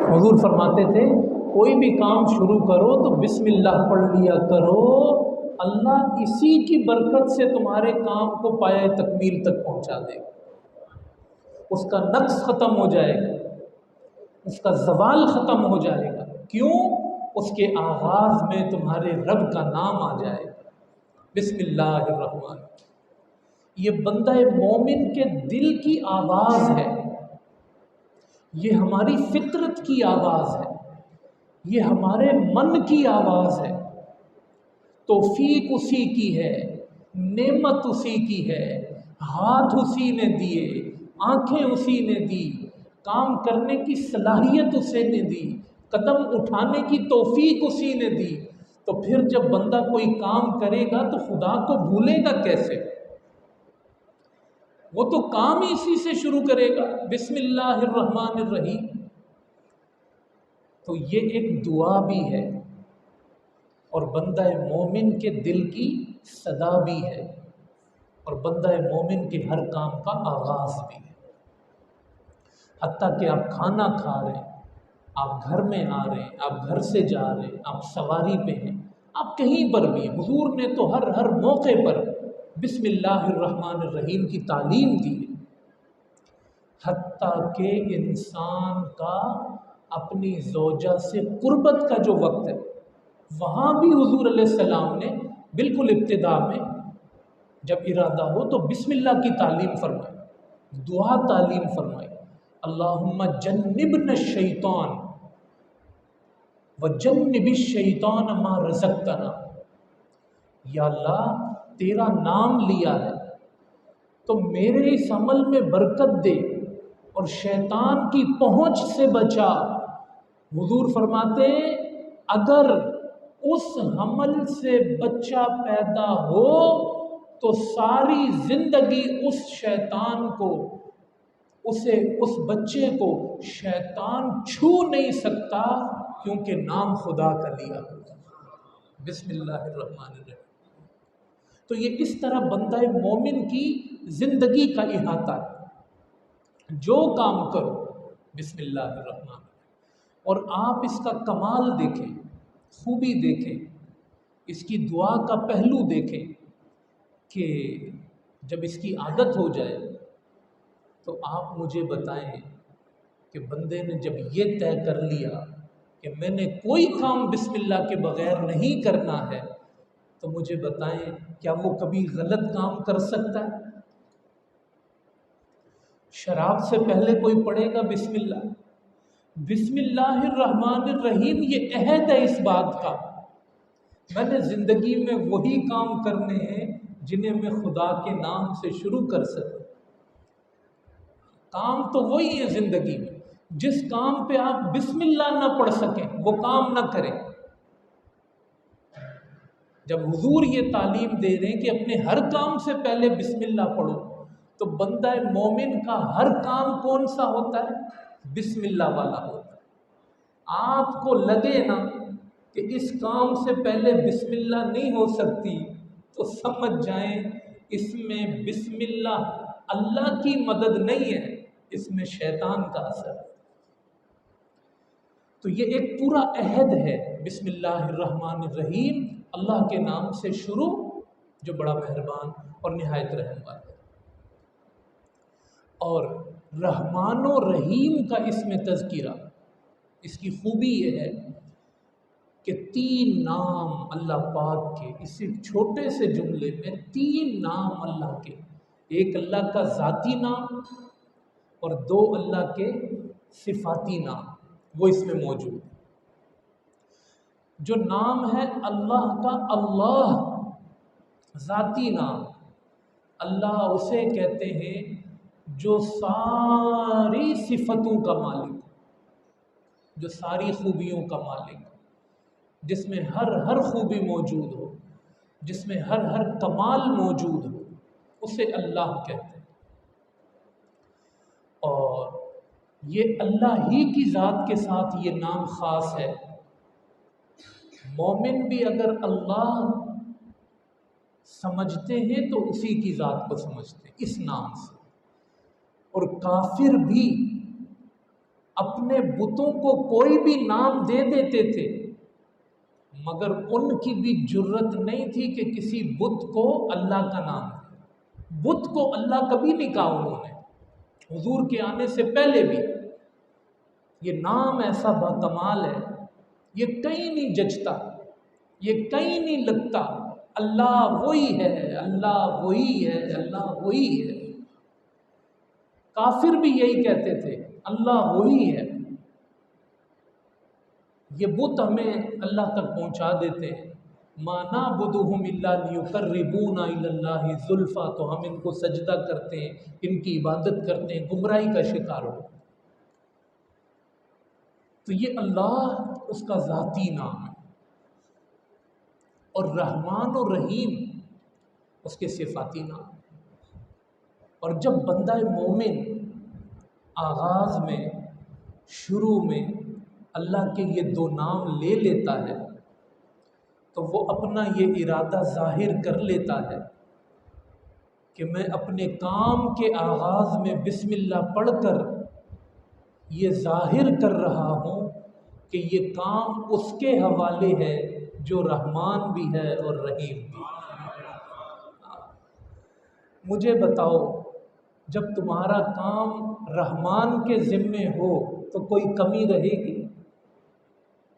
حضور فرماتے تھے کوئی بھی کام شروع کرو تو بسم اللہ پڑھ لیا کرو، اللہ اسی کی برکت سے تمہارے کام کو پایہ تکمیل تک پہنچا دے گا، اس کا نقص ختم ہو جائے گا، اس کا زوال ختم ہو جائے گا۔ کیوں؟ اس کے آغاز میں تمہارے رب کا نام آ جائے گا، بسم اللہ الرحمن۔ یہ بندہ مومن کے دل کی آواز ہے، یہ ہماری فطرت کی آواز ہے، یہ ہمارے من کی آواز ہے۔ توفیق اسی کی ہے، نعمت اسی کی ہے، ہاتھ اسی نے دیے، آنکھیں اسی نے دی، کام کرنے کی صلاحیت اسی نے دی، قدم اٹھانے کی توفیق اسی نے دی۔ تو پھر جب بندہ کوئی کام کرے گا تو خدا کو بھولے گا کیسے؟ وہ تو کام ہی اسی سے شروع کرے گا، بسم اللہ الرحمن الرحیم۔ تو یہ ایک دعا بھی ہے اور بندہ مومن کے دل کی صدا بھی ہے، اور بندہ مومن کے ہر کام کا آغاز بھی ہے۔ حتیٰ کہ آپ کھانا کھا رہے ہیں، آپ گھر میں آ رہے ہیں، آپ گھر سے جا رہے ہیں، آپ سواری پہ ہیں، آپ کہیں پر بھی، حضور نے تو ہر موقع پر بسم اللہ الرحمن الرحیم کی تعلیم دی ہے۔ حتیٰ کہ انسان کا اپنی زوجہ سے قربت کا جو وقت ہے، وہاں بھی حضور علیہ السلام نے بالکل ابتدا میں جب ارادہ ہو تو بسم اللہ کی تعلیم فرمائی، دعا تعلیم فرمائی، اللہم جنبنا الشیطان وجنب الشیطان ما رزقتنا۔ یا اللہ تیرا نام لیا ہے تو میرے اس عمل میں برکت دے اور شیطان کی پہنچ سے بچا۔ حضور فرماتے ہیں اگر اس عمل سے بچہ پیدا ہو تو ساری زندگی اس شیطان کو، اس بچے کو شیطان چھو نہیں سکتا، کیونکہ نام خدا کا لیا بسم اللہ الرحمن الرحیم۔ تو یہ اس طرح بندہ مومن کی زندگی کا احاطہ ہے، جو کام کرو بسم اللہ الرحمن الرحیم۔ اور آپ اس کا کمال دیکھیں، خوبی دیکھیں، اس کی دعا کا پہلو دیکھیں کہ جب اس کی عادت ہو جائے تو آپ مجھے بتائیں کہ بندے نے جب یہ طے کر لیا کہ میں نے کوئی کام بسم اللہ کے بغیر نہیں کرنا ہے، تو مجھے بتائیں کیا وہ کبھی غلط کام کر سکتا ہے؟ شراب سے پہلے کوئی پڑھے گا بسم اللہ؟ بسم اللہ الرحمن الرحیم یہ عہد ہے اس بات کا، میں نے زندگی میں وہی کام کرنے ہیں جنہیں میں خدا کے نام سے شروع کر سکوں۔ کام تو وہی ہے زندگی میں، جس کام پہ آپ بسم اللہ نہ پڑھ سکیں وہ کام نہ کریں۔ جب حضور یہ تعلیم دے رہے ہیں کہ اپنے ہر کام سے پہلے بسم اللہ پڑھو، تو بندہ مومن کا ہر کام کون سا ہوتا ہے؟ بسم اللہ والا ہوتا ہے۔ آپ کو لگے نا کہ اس کام سے پہلے بسم اللہ نہیں ہو سکتی، تو سمجھ جائیں اس میں بسم اللہ کی مدد نہیں ہے، اس میں شیطان کا اثر ہے۔ تو یہ ایک پورا عہد ہے، بسم اللہ الرحمن الرحیم، اللہ کے نام سے شروع جو بڑا مہربان اور نہایت رحم والا ہے۔ اور رحمان و رحیم کا اس میں تذکرہ، اس کی خوبی یہ ہے کہ 3 نام اللہ پاک کے، اس ایک چھوٹے سے جملے میں 3 نام اللہ کے، ایک اللہ کا ذاتی نام اور 2 اللہ کے صفاتی نام، وہ اس میں موجود ہے۔ جو نام ہے اللہ کا، اللہ ذاتی نام، اللہ اسے کہتے ہیں جو ساری صفتوں کا مالک، جو ساری خوبیوں کا مالک، جس میں ہر خوبی موجود ہو، جس میں ہر کمال موجود ہو، اسے اللہ کہتے ہیں۔ اور یہ اللہ ہی کی ذات کے ساتھ یہ نام خاص ہے۔ مومن بھی اگر اللہ سمجھتے ہیں تو اسی کی ذات کو سمجھتے ہیں اس نام سے، اور کافر بھی اپنے بتوں کو کوئی بھی نام دے دیتے تھے، مگر ان کی بھی جرت نہیں تھی کہ کسی بت کو اللہ کا نام دے۔ بت کو اللہ کبھی نہیں کہا انہوں نے، حضور کے آنے سے پہلے بھی۔ یہ نام ایسا باکمال ہے، یہ کہیں نہیں جچتا، یہ کہیں نہیں لگتا۔ اللہ وہی ہے، اللہ وہی ہے، اللہ وہی ہے۔ کافر بھی یہی کہتے تھے، اللہ وہی ہے۔ یہ بت ہمیں اللہ تک پہنچا دیتے ہیں۔ ما نعبدہم الا لیقربونا الی اللہ زلفیٰ، تو ہم ان کو سجدہ کرتے ہیں، ان کی عبادت کرتے ہیں، گمراہی کا شکار ہو۔ تو یہ اللہ اس کا ذاتی نام ہے، اور رحمان و رحیم اس کے صفاتی نام ہے۔ اور جب بندہ مومن آغاز میں، شروع میں اللہ کے یہ دو نام لے لیتا ہے تو وہ اپنا یہ ارادہ ظاہر کر لیتا ہے کہ میں اپنے کام کے آغاز میں بسم اللہ پڑھ کر یہ ظاہر کر رہا ہوں کہ یہ کام اس کے حوالے ہے جو رحمان بھی ہے اور رحیم بھی۔ مجھے بتاؤ، جب تمہارا کام رحمان کے ذمے ہو تو کوئی کمی رہے گی؟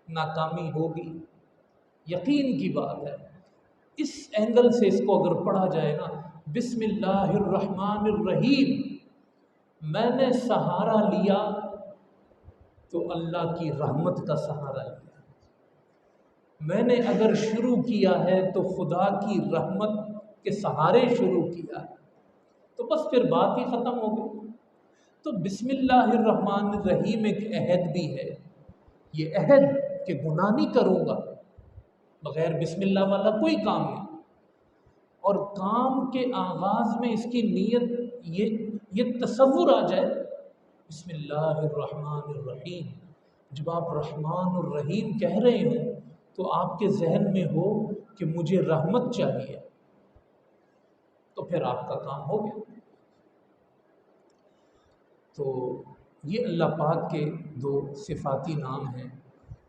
ناکامی ہوگی، یقین کی بات ہے۔ اس اینگل سے اس کو اگر پڑھا جائے نا، بسم اللہ الرحمن الرحیم، میں نے سہارا لیا تو اللہ کی رحمت کا سہارا لیا۔ میں نے اگر شروع کیا ہے تو خدا کی رحمت کے سہارے شروع کیا ہے، تو بس پھر بات ہی ختم ہو گئی۔ تو بسم اللہ الرحمن الرحیم ایک عہد بھی ہے، یہ عہد کہ گناہ نہیں کروں گا، بغیر بسم اللہ والا کوئی کام نہیں۔ اور کام کے آغاز میں اس کی نیت، یہ تصور آ جائے، بسم اللہ الرحمن الرحیم، جب آپ رحمان الرحیم کہہ رہے ہوں تو آپ کے ذہن میں ہو کہ مجھے رحمت چاہیے، تو پھر آپ کا کام ہو گیا۔ تو یہ اللہ پاک کے دو صفاتی نام ہیں،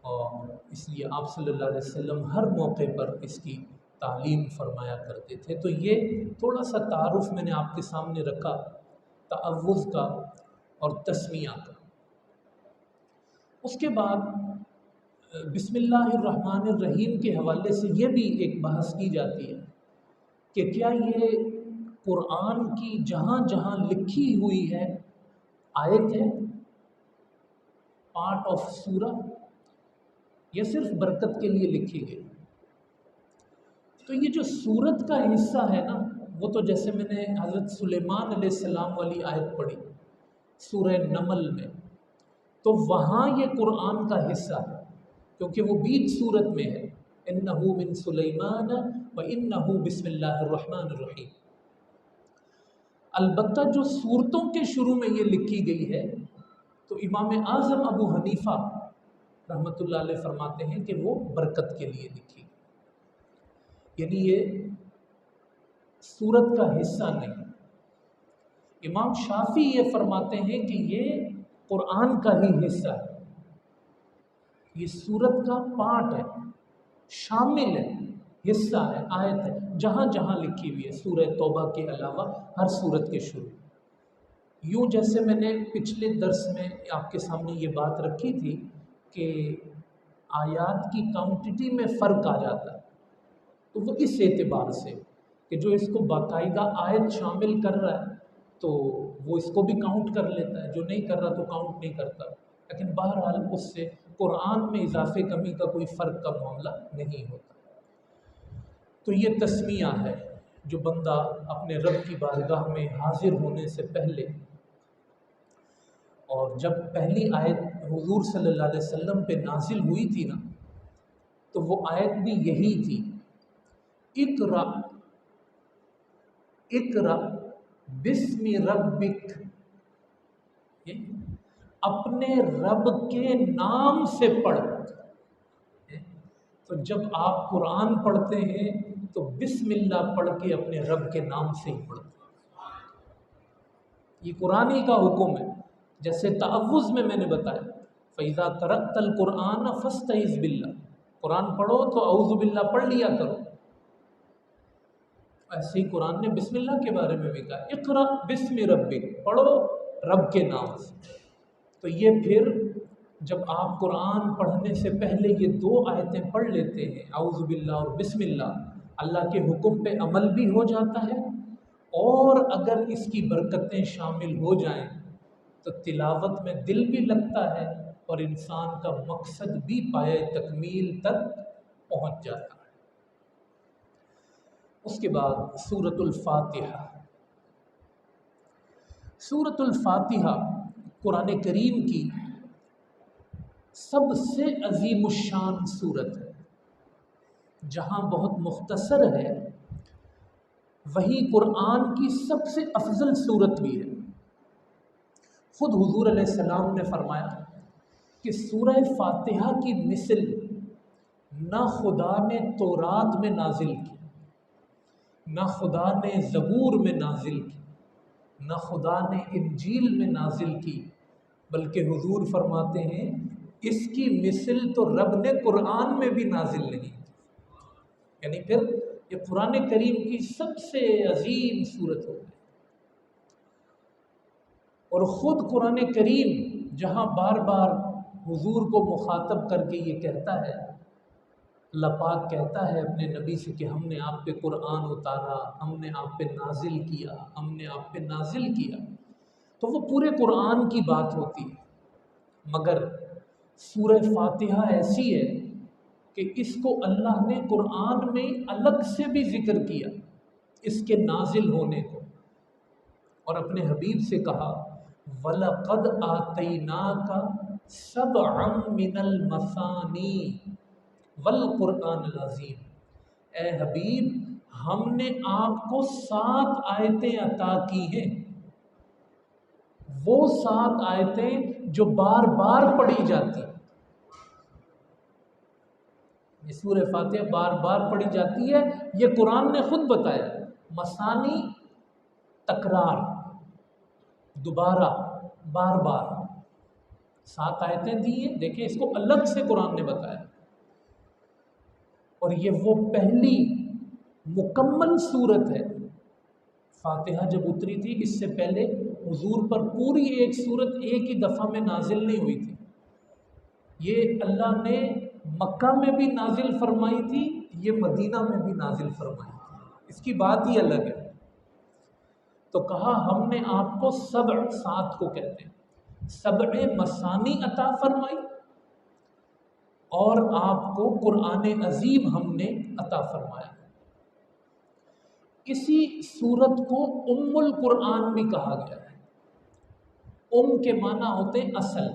اور اس لیے آپ صلی اللہ علیہ وسلم ہر موقع پر اس کی تعلیم فرمایا کرتے تھے۔ تو یہ تھوڑا سا تعارف میں نے آپ کے سامنے رکھا تعوذ کا اور تسمیہ کا۔ اس کے بعد بسم اللہ الرحمن الرحیم کے حوالے سے یہ بھی ایک بحث کی جاتی ہے کہ کیا یہ قرآن کی جہاں جہاں لکھی ہوئی ہے آیت ہے، پارٹ آف سورہ، یا صرف برکت کے لیے لکھی گئی؟ تو یہ جو سورت کا حصہ ہے نا، وہ تو جیسے میں نے حضرت سلیمان علیہ السلام والی آیت پڑھی سورہ نمل میں، تو وہاں یہ قرآن کا حصہ ہے، کیونکہ وہ بیچ سورت میں ہے، اِنَّهُ مِن سُلَيْمَانَ وَإِنَّهُ بِسْمِ اللَّهِ الرَّحْمَنِ الرَّحِيمِ۔ البتہ جو سورتوں کے شروع میں یہ لکھی گئی ہے، تو امام اعظم ابو حنیفہ رحمۃ اللہ علیہ فرماتے ہیں کہ وہ برکت کے لیے لکھی گئی، یعنی یہ سورت کا حصہ نہیں۔ امام شافعی یہ فرماتے ہیں کہ یہ قرآن کا ہی حصہ ہے، یہ سورت کا پارٹ ہے، شامل ہے، حصہ ہے، آیت ہے، جہاں جہاں لکھی ہوئی ہے سورہ توبہ کے علاوہ ہر سورت کے شروع۔ یوں جیسے میں نے پچھلے درس میں آپ کے سامنے یہ بات رکھی تھی کہ آیات کی کوانٹٹی میں فرق آ جاتا ہے، تو وہ اس اعتبار سے کہ جو اس کو باقاعدہ آیت شامل کر رہا ہے تو وہ اس کو بھی کاؤنٹ کر لیتا ہے، جو نہیں کر رہا تو کاؤنٹ نہیں کرتا، لیکن بہرحال اس سے قرآن میں اضافے کمی کا کوئی فرق کا معاملہ نہیں ہوتا۔ تو یہ تسمیہ ہے جو بندہ اپنے رب کی بارگاہ میں حاضر ہونے سے پہلے، اور جب پہلی آیت حضور صلی اللہ علیہ وسلم پہ نازل ہوئی تھی نا، تو وہ آیت بھی یہی تھی، اقرأ اقرأ بسم ربک، اپنے رب کے نام سے پڑھ۔ تو جب آپ قرآن پڑھتے ہیں تو بسم اللہ پڑھ کے اپنے رب کے نام سے ہی پڑھتے ہیں، یہ قرآن ہی کا حکم ہے۔ جیسے تعوذ میں نے بتایا فَإِذَا قَرَأْتَ الْقُرْآنَ فَاسْتَعِذْ بِاللَّهِ، قرآن پڑھو تو اعوذ باللہ پڑھ لیا کرو۔ ایسے ہی قرآن نے بسم اللہ کے بارے میں بھی کہا، اقرأ بسم ربک، پڑھو رب کے نام سے۔ تو یہ پھر جب آپ قرآن پڑھنے سے پہلے یہ دو آیتیں پڑھ لیتے ہیں، اعوذ باللہ اور بسم اللہ، اللہ کے حکم پہ عمل بھی ہو جاتا ہے، اور اگر اس کی برکتیں شامل ہو جائیں تو تلاوت میں دل بھی لگتا ہے اور انسان کا مقصد بھی پائے تکمیل تک پہنچ جاتا ہے۔ اس کے بعد سورۃ الفاتحہ۔ سورۃ الفاتحہ قرآن کریم کی سب سے عظیم الشان سورت ہے، جہاں بہت مختصر ہے وہی قرآن کی سب سے افضل سورت بھی ہے۔ خود حضور علیہ السلام نے فرمایا کہ سورہ فاتحہ کی مثل نہ خدا نے تورات میں نازل کی، نہ خدا نے زبور میں نازل کی، نہ خدا نے انجیل میں نازل کی، بلکہ حضور فرماتے ہیں اس کی مثل تو رب نے قرآن میں بھی نازل نہیں کی۔ یعنی پھر یہ قرآن کریم کی سب سے عظیم صورت ہو گئی۔ اور خود قرآن کریم جہاں بار بار حضور کو مخاطب کر کے یہ کہتا ہے، اللہ پاک کہتا ہے اپنے نبی سے کہ ہم نے آپ پہ قرآن اتارا، ہم نے آپ پہ نازل کیا، ہم نے آپ پہ نازل کیا، تو وہ پورے قرآن کی بات ہوتی ہے۔ مگر سورہ فاتحہ ایسی ہے کہ اس کو اللہ نے قرآن میں الگ سے بھی ذکر کیا، اس کے نازل ہونے کو، اور اپنے حبیب سے کہا وَلَقَدْ آتَيْنَاكَ سَبْعًا مِّنَ الْمَثَانِي وَالْقُرْآنِ الْعَظِيمِ، اے حبیب ہم نے آپ کو 7 آیتیں عطا کی ہیں، وہ 7 آیتیں جو بار بار پڑھی جاتی ہیں۔ یہ سورہ فاتحہ بار بار پڑھی جاتی ہے، یہ قرآن نے خود بتایا۔ مثانی تکرار، دوبارہ، بار بار 7 آیتیں دی ہیں، دیکھیں اس کو الگ سے قرآن نے بتایا۔ اور یہ وہ پہلی مکمل صورت ہے۔ فاتحہ جب اتری تھی اس سے پہلے حضور پر پوری ایک صورت ایک ہی دفعہ میں نازل نہیں ہوئی تھی، یہ اللہ نے مکہ میں بھی نازل فرمائی تھی، یہ مدینہ میں بھی نازل فرمائی تھی، اس کی بات ہی الگ ہے۔ تو کہا ہم نے آپ کو 7 کو کہتے ہیں 7 مثانی عطا فرمائی، اور آپ کو قرآن عظیم ہم نے عطا فرمایا۔ اسی سورت کو ام القرآن بھی کہا گیا ہے۔ ام کے معنی ہوتے ہیں اصل،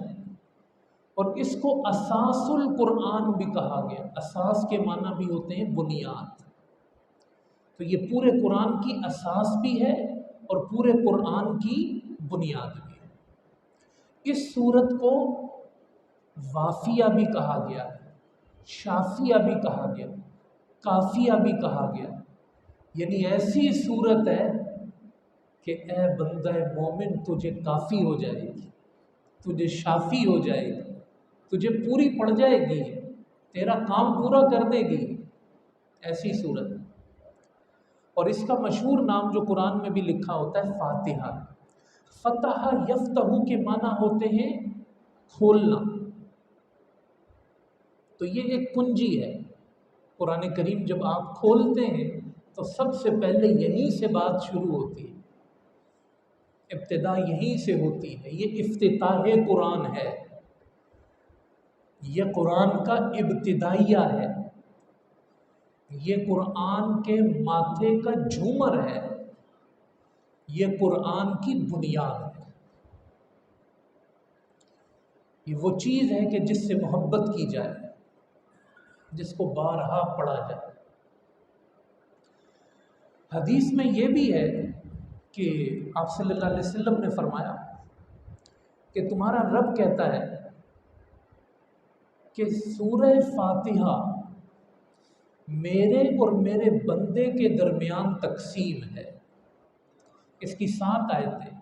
اور اس کو اساس القرآن بھی کہا گیا۔ اساس کے معنی بھی ہوتے ہیں بنیاد۔ تو یہ پورے قرآن کی اساس بھی ہے اور پورے قرآن کی بنیاد بھی ہے۔ اس سورت کو وافیہ بھی کہا گیا ہے، شافیہ بھی کہا گیا، کافیہ بھی کہا گیا، یعنی ایسی صورت ہے کہ اے بندہ مومن تجھے کافی ہو جائے گی، تجھے شافی ہو جائے گی، تجھے پوری پڑ جائے گی، تیرا کام پورا کر دے گی، ایسی صورت ہے۔ اور اس کا مشہور نام جو قرآن میں بھی لکھا ہوتا ہے فاتحہ۔ فتح یفتح کے معنی ہوتے ہیں کھولنا، تو یہ ایک کنجی ہے۔ قرآن کریم جب آپ کھولتے ہیں تو سب سے پہلے یہیں سے بات شروع ہوتی ہے، ابتدا یہیں سے ہوتی ہے، یہ افتتاح قرآن ہے، یہ قرآن کا ابتدائیہ ہے، یہ قرآن کے ماتھے کا جھومر ہے، یہ قرآن کی بنیاد ہے۔ یہ وہ چیز ہے کہ جس سے محبت کی جائے، جس کو بارہا پڑھا جائے۔ حدیث میں یہ بھی ہے کہ آپ صلی اللہ علیہ وسلم نے فرمایا کہ تمہارا رب کہتا ہے کہ سورہ فاتحہ میرے اور میرے بندے کے درمیان تقسیم ہے۔ اس کی 7 آیتیں،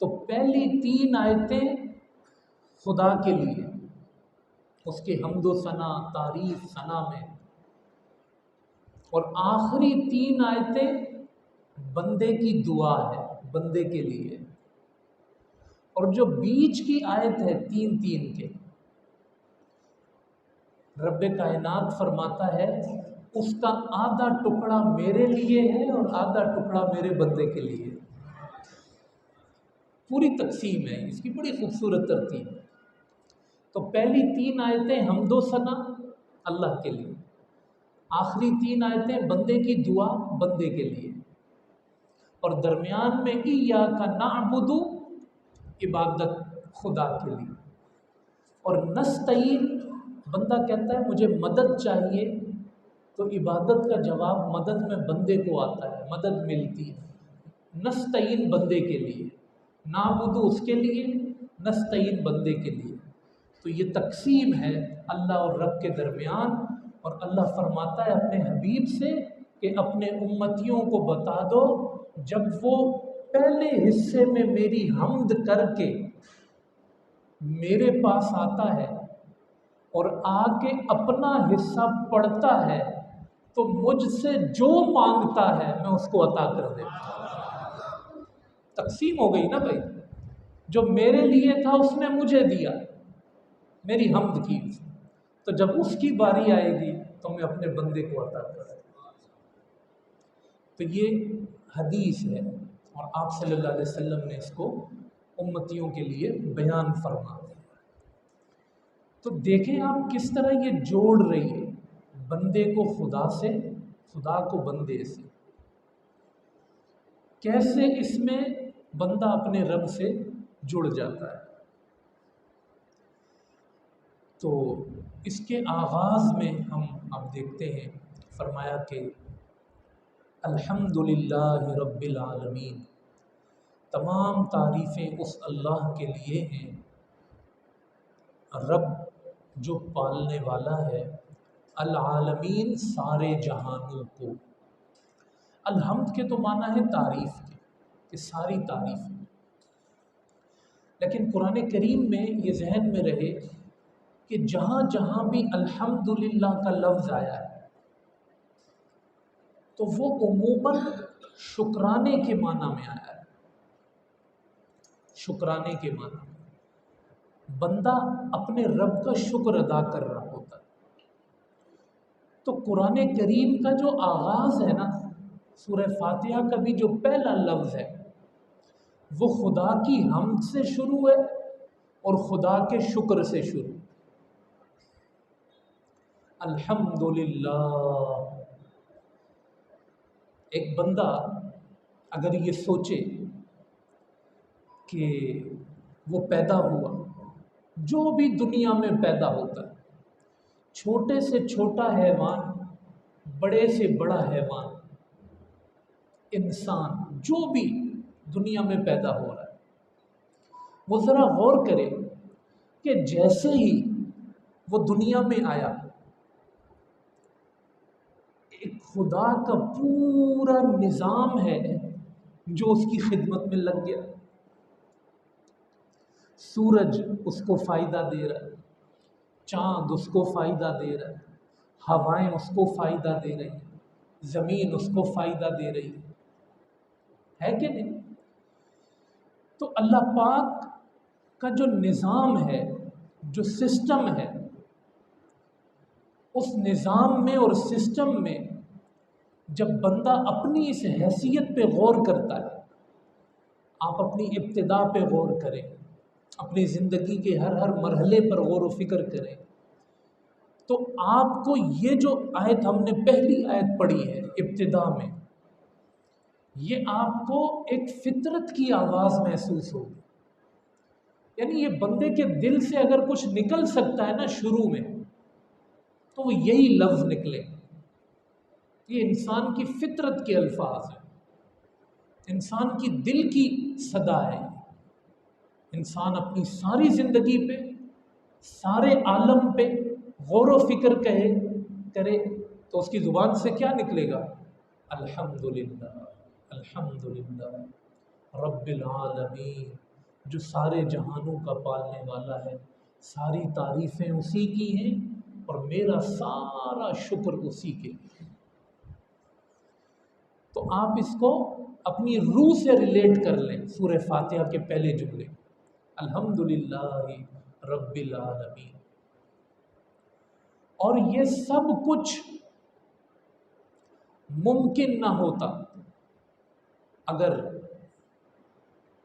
تو پہلی 3 آیتیں خدا کے لیے، اس کے حمد و ثنا، تعریف ثنا میں، اور آخری 3 آیتیں بندے کی دعا ہے، بندے کے لیے، اور جو بیچ کی آیت ہے 3 کے، رب کائنات فرماتا ہے اس کا آدھا ٹکڑا میرے لیے ہے اور آدھا ٹکڑا میرے بندے کے لیے۔ پوری تقسیم ہے اس کی، بڑی خوبصورت ترتیب ہے۔ تو پہلی 3 آیتیں حمد و ثنا اللہ کے لیے، آخری 3 آیتیں بندے کی دعا بندے کے لیے، اور درمیان میں ایاک نعبد، عبادت خدا کے لیے، اور نستعین، بندہ کہتا ہے مجھے مدد چاہیے، تو عبادت کا جواب مدد میں بندے کو آتا ہے، مدد ملتی ہے۔ نستعین بندے کے لیے، نعبد اس کے لیے، نستعین بندے کے لیے۔ تو یہ تقسیم ہے اللہ اور رب کے درمیان، اور اللہ فرماتا ہے اپنے حبیب سے کہ اپنے امتیوں کو بتا دو جب وہ پہلے حصے میں میری حمد کر کے میرے پاس آتا ہے اور آ کے اپنا حصہ پڑھتا ہے تو مجھ سے جو مانگتا ہے میں اس کو عطا کر دیتا ہوں۔ تقسیم ہو گئی نا بھائی، جو میرے لیے تھا اس نے مجھے دیا، میری حمد کی، تو جب اس کی باری آئے گی تو میں اپنے بندے کو عطا کر دوں۔ تو یہ حدیث ہے، اور آپ صلی اللہ علیہ وسلم نے اس کو امتیوں کے لیے بیان فرما دیا۔ تو دیکھیں آپ کس طرح یہ جوڑ رہی ہے بندے کو خدا سے، خدا کو بندے سے، کیسے اس میں بندہ اپنے رب سے جڑ جاتا ہے۔ تو اس کے آغاز میں ہم اب دیکھتے ہیں، فرمایا کہ الحمدللہ رب العالمین، تمام تعریفیں اس اللہ کے لیے ہیں، رب جو پالنے والا ہے، العالمین سارے جہانوں کو۔ الحمد کے تو معنی ہے تعریف کے، کہ ساری تعریف، لیکن قرآن کریم میں یہ ذہن میں رہے کہ جہاں جہاں بھی الحمدللہ کا لفظ آیا ہے تو وہ عموماً شکرانے کے معنی میں آیا ہے، شکرانے کے معنی میں بندہ اپنے رب کا شکر ادا کر رہا ہوتا ہے۔ تو قرآن کریم کا جو آغاز ہے نا، سورہ فاتحہ کا بھی جو پہلا لفظ ہے وہ خدا کی حمد سے شروع ہے اور خدا کے شکر سے شروع۔ الحمدللہ، ایک بندہ اگر یہ سوچے کہ وہ پیدا ہوا، جو بھی دنیا میں پیدا ہوتا ہے، چھوٹے سے چھوٹا حیوان، بڑے سے بڑا حیوان، انسان، جو بھی دنیا میں پیدا ہو رہا ہے، وہ ذرا غور کرے کہ جیسے ہی وہ دنیا میں آیا، ایک خدا کا پورا نظام ہے جو اس کی خدمت میں لگ گیا۔ سورج اس کو فائدہ دے رہا ہے، چاند اس کو فائدہ دے رہا ہے، ہوائیں اس کو فائدہ دے رہی ہیں، زمین اس کو فائدہ دے رہی ہے کہ نہیں؟ تو اللہ پاک کا جو نظام ہے، جو سسٹم ہے، اس نظام میں اور سسٹم میں جب بندہ اپنی اس حیثیت پہ غور کرتا ہے، آپ اپنی ابتدا پہ غور کریں، اپنی زندگی کے ہر مرحلے پر غور و فکر کریں، تو آپ کو یہ جو آیت ہم نے پہلی آیت پڑھی ہے ابتدا میں، یہ آپ کو ایک فطرت کی آواز محسوس ہوگی۔ یعنی یہ بندے کے دل سے اگر کچھ نکل سکتا ہے نا شروع میں، تو وہ یہی لفظ نکلے۔ یہ انسان کی فطرت کے الفاظ ہیں، انسان کی دل کی صدا ہے۔ انسان اپنی ساری زندگی پہ، سارے عالم پہ غور و فکر کرے تو اس کی زبان سے کیا نکلے گا؟ الحمدللہ، الحمدللہ رب العالمین، جو سارے جہانوں کا پالنے والا ہے، ساری تعریفیں اسی کی ہیں اور میرا سارا شکر اسی کے لیے۔ تو آپ اس کو اپنی روح سے ریلیٹ کر لیں۔ سورہ فاتحہ کے پہلے جملے الحمدللہ رب العالمین، اور یہ سب کچھ ممکن نہ ہوتا اگر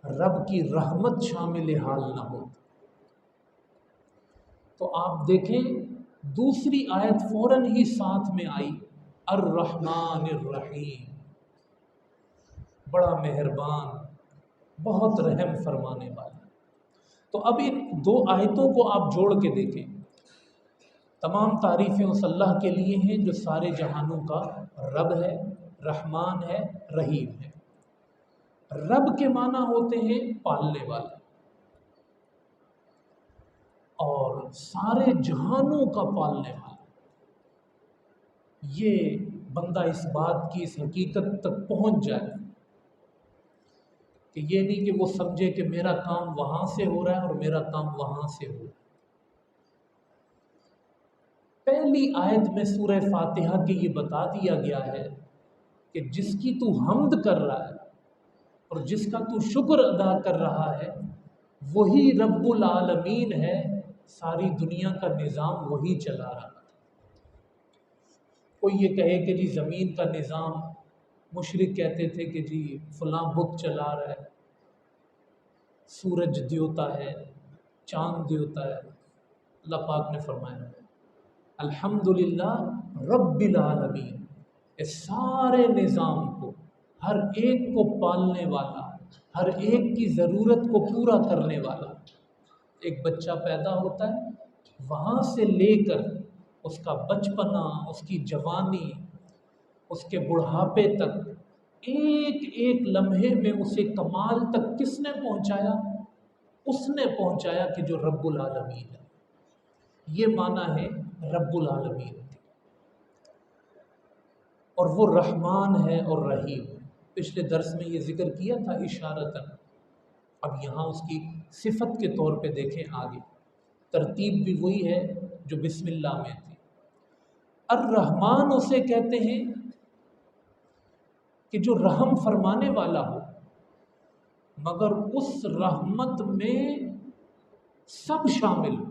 رب کی رحمت شامل حال نہ ہو۔ تو آپ دیکھیں دوسری آیت فوراً ہی ساتھ میں آئی، الرحمن الرحیم، بڑا مہربان، بہت رحم فرمانے والا۔ تو اب ان دو آیتوں کو آپ جوڑ کے دیکھیں، تمام تعریفیں اس اللہ کے لیے ہیں جو سارے جہانوں کا رب ہے، رحمان ہے، رحیم ہے۔ رب کے معنی ہوتے ہیں پالنے والا، اور سارے جہانوں کا پالنے والا۔ یہ بندہ اس بات کی، اس حقیقت تک پہنچ جائے کہ یہ نہیں کہ وہ سمجھے کہ میرا کام وہاں سے ہو رہا ہے اور میرا کام وہاں سے ہو رہا ہے۔ پہلی آیت میں سورہ فاتحہ کی یہ بتا دیا گیا ہے کہ جس کی تو حمد کر رہا ہے اور جس کا تو شکر ادا کر رہا ہے وہی رب العالمین ہے، ساری دنیا کا نظام وہی چلا رہا ہے۔ کوئی یہ کہے کہ جی زمین کا نظام، مشرک کہتے تھے کہ جی فلاں بت چلا رہا ہے، سورج دیوتا ہے، چاند دیوتا ہے۔ اللہ پاک نے فرمایا الحمدللہ رب العالمین، اس سارے نظام کو، ہر ایک کو پالنے والا، ہر ایک کی ضرورت کو پورا کرنے والا۔ ایک بچہ پیدا ہوتا ہے، وہاں سے لے کر اس کا بچپنا، اس کی جوانی، اس کے بڑھاپے تک، ایک ایک لمحے میں اسے کمال تک کس نے پہنچایا؟ اس نے پہنچایا کہ جو رب العالمین ہے۔ یہ معنی ہے رب العالمین کی، اور وہ رحمان ہے اور رحیم ہے۔ پچھلے درس میں یہ ذکر کیا تھا اشارتاً، اب یہاں اس کی صفت کے طور پہ دیکھیں آگے، ترتیب بھی وہی ہے جو بسم اللہ میں تھی۔ الرحمن اسے کہتے ہیں کہ جو رحم فرمانے والا ہو، مگر اس رحمت میں سب شامل ہو۔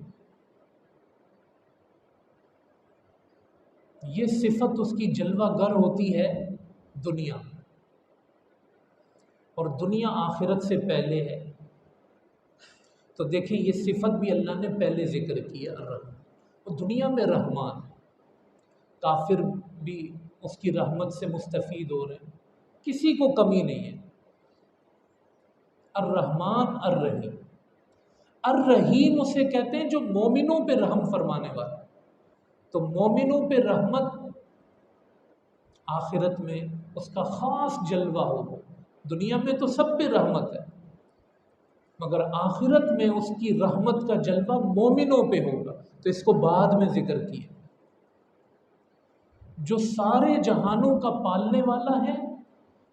یہ صفت اس کی جلوہ گر ہوتی ہے دنیا، اور دنیا آخرت سے پہلے ہے۔ تو دیکھیں یہ صفت بھی اللہ نے پہلے ذکر کی ہے، الرحمن، وہ دنیا میں رحمان، کافر بھی اس کی رحمت سے مستفید ہو رہے ہیں، کسی کو کمی نہیں ہے۔ الرحمن الرحیم، الرحیم اسے کہتے ہیں جو مومنوں پہ رحم فرمانے والا۔ تو مومنوں پہ رحمت آخرت میں اس کا خاص جلوہ ہوگا۔ دنیا میں تو سب پہ رحمت ہے، مگر آخرت میں اس کی رحمت کا جلوہ مومنوں پہ ہوگا۔ تو اس کو بعد میں ذکر کیا، جو سارے جہانوں کا پالنے والا ہے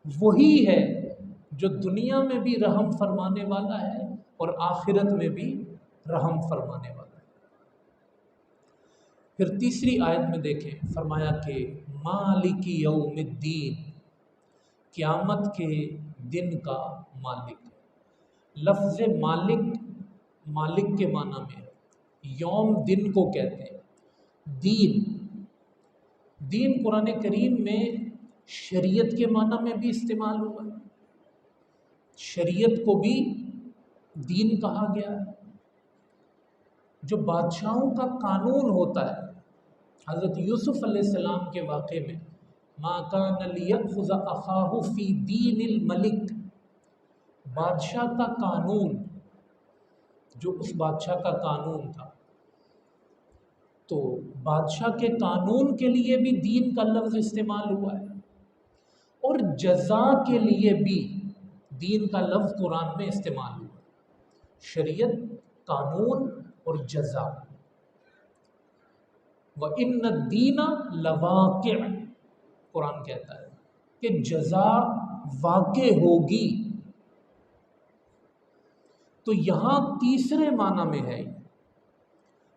وہی ہے جو دنیا میں بھی رحم فرمانے والا ہے اور آخرت میں بھی رحم فرمانے والا ہے۔ پھر تیسری آیت میں دیکھیں، فرمایا کہ مالک یوم الدین، قیامت کے دن کا مالک۔ لفظ مالک، مالک کے معنی میں ہے، یوم دن کو کہتے ہیں، دین، دین قرآن کریم میں شریعت کے معنی میں بھی استعمال ہوا ہے، شریعت کو بھی دین کہا گیا ہے۔ جو بادشاہوں کا قانون ہوتا ہے، حضرت یوسف علیہ السلام کے واقعے میں ما کان لیأخذ اخاہ فی دین الملک، بادشاہ کا قانون، جو اس بادشاہ کا قانون تھا، تو بادشاہ کے قانون کے لیے بھی دین کا لفظ استعمال ہوا ہے، اور جزا کے لیے بھی دین کا لفظ قرآن میں استعمال ہوا ہے۔ شریعت، قانون اور جزا۔ وَإِنَّ الدِّينَ لَوَاقِعٌ، قرآن کہتا ہے کہ جزا واقع ہوگی۔ تو یہاں تیسرے معنی میں ہے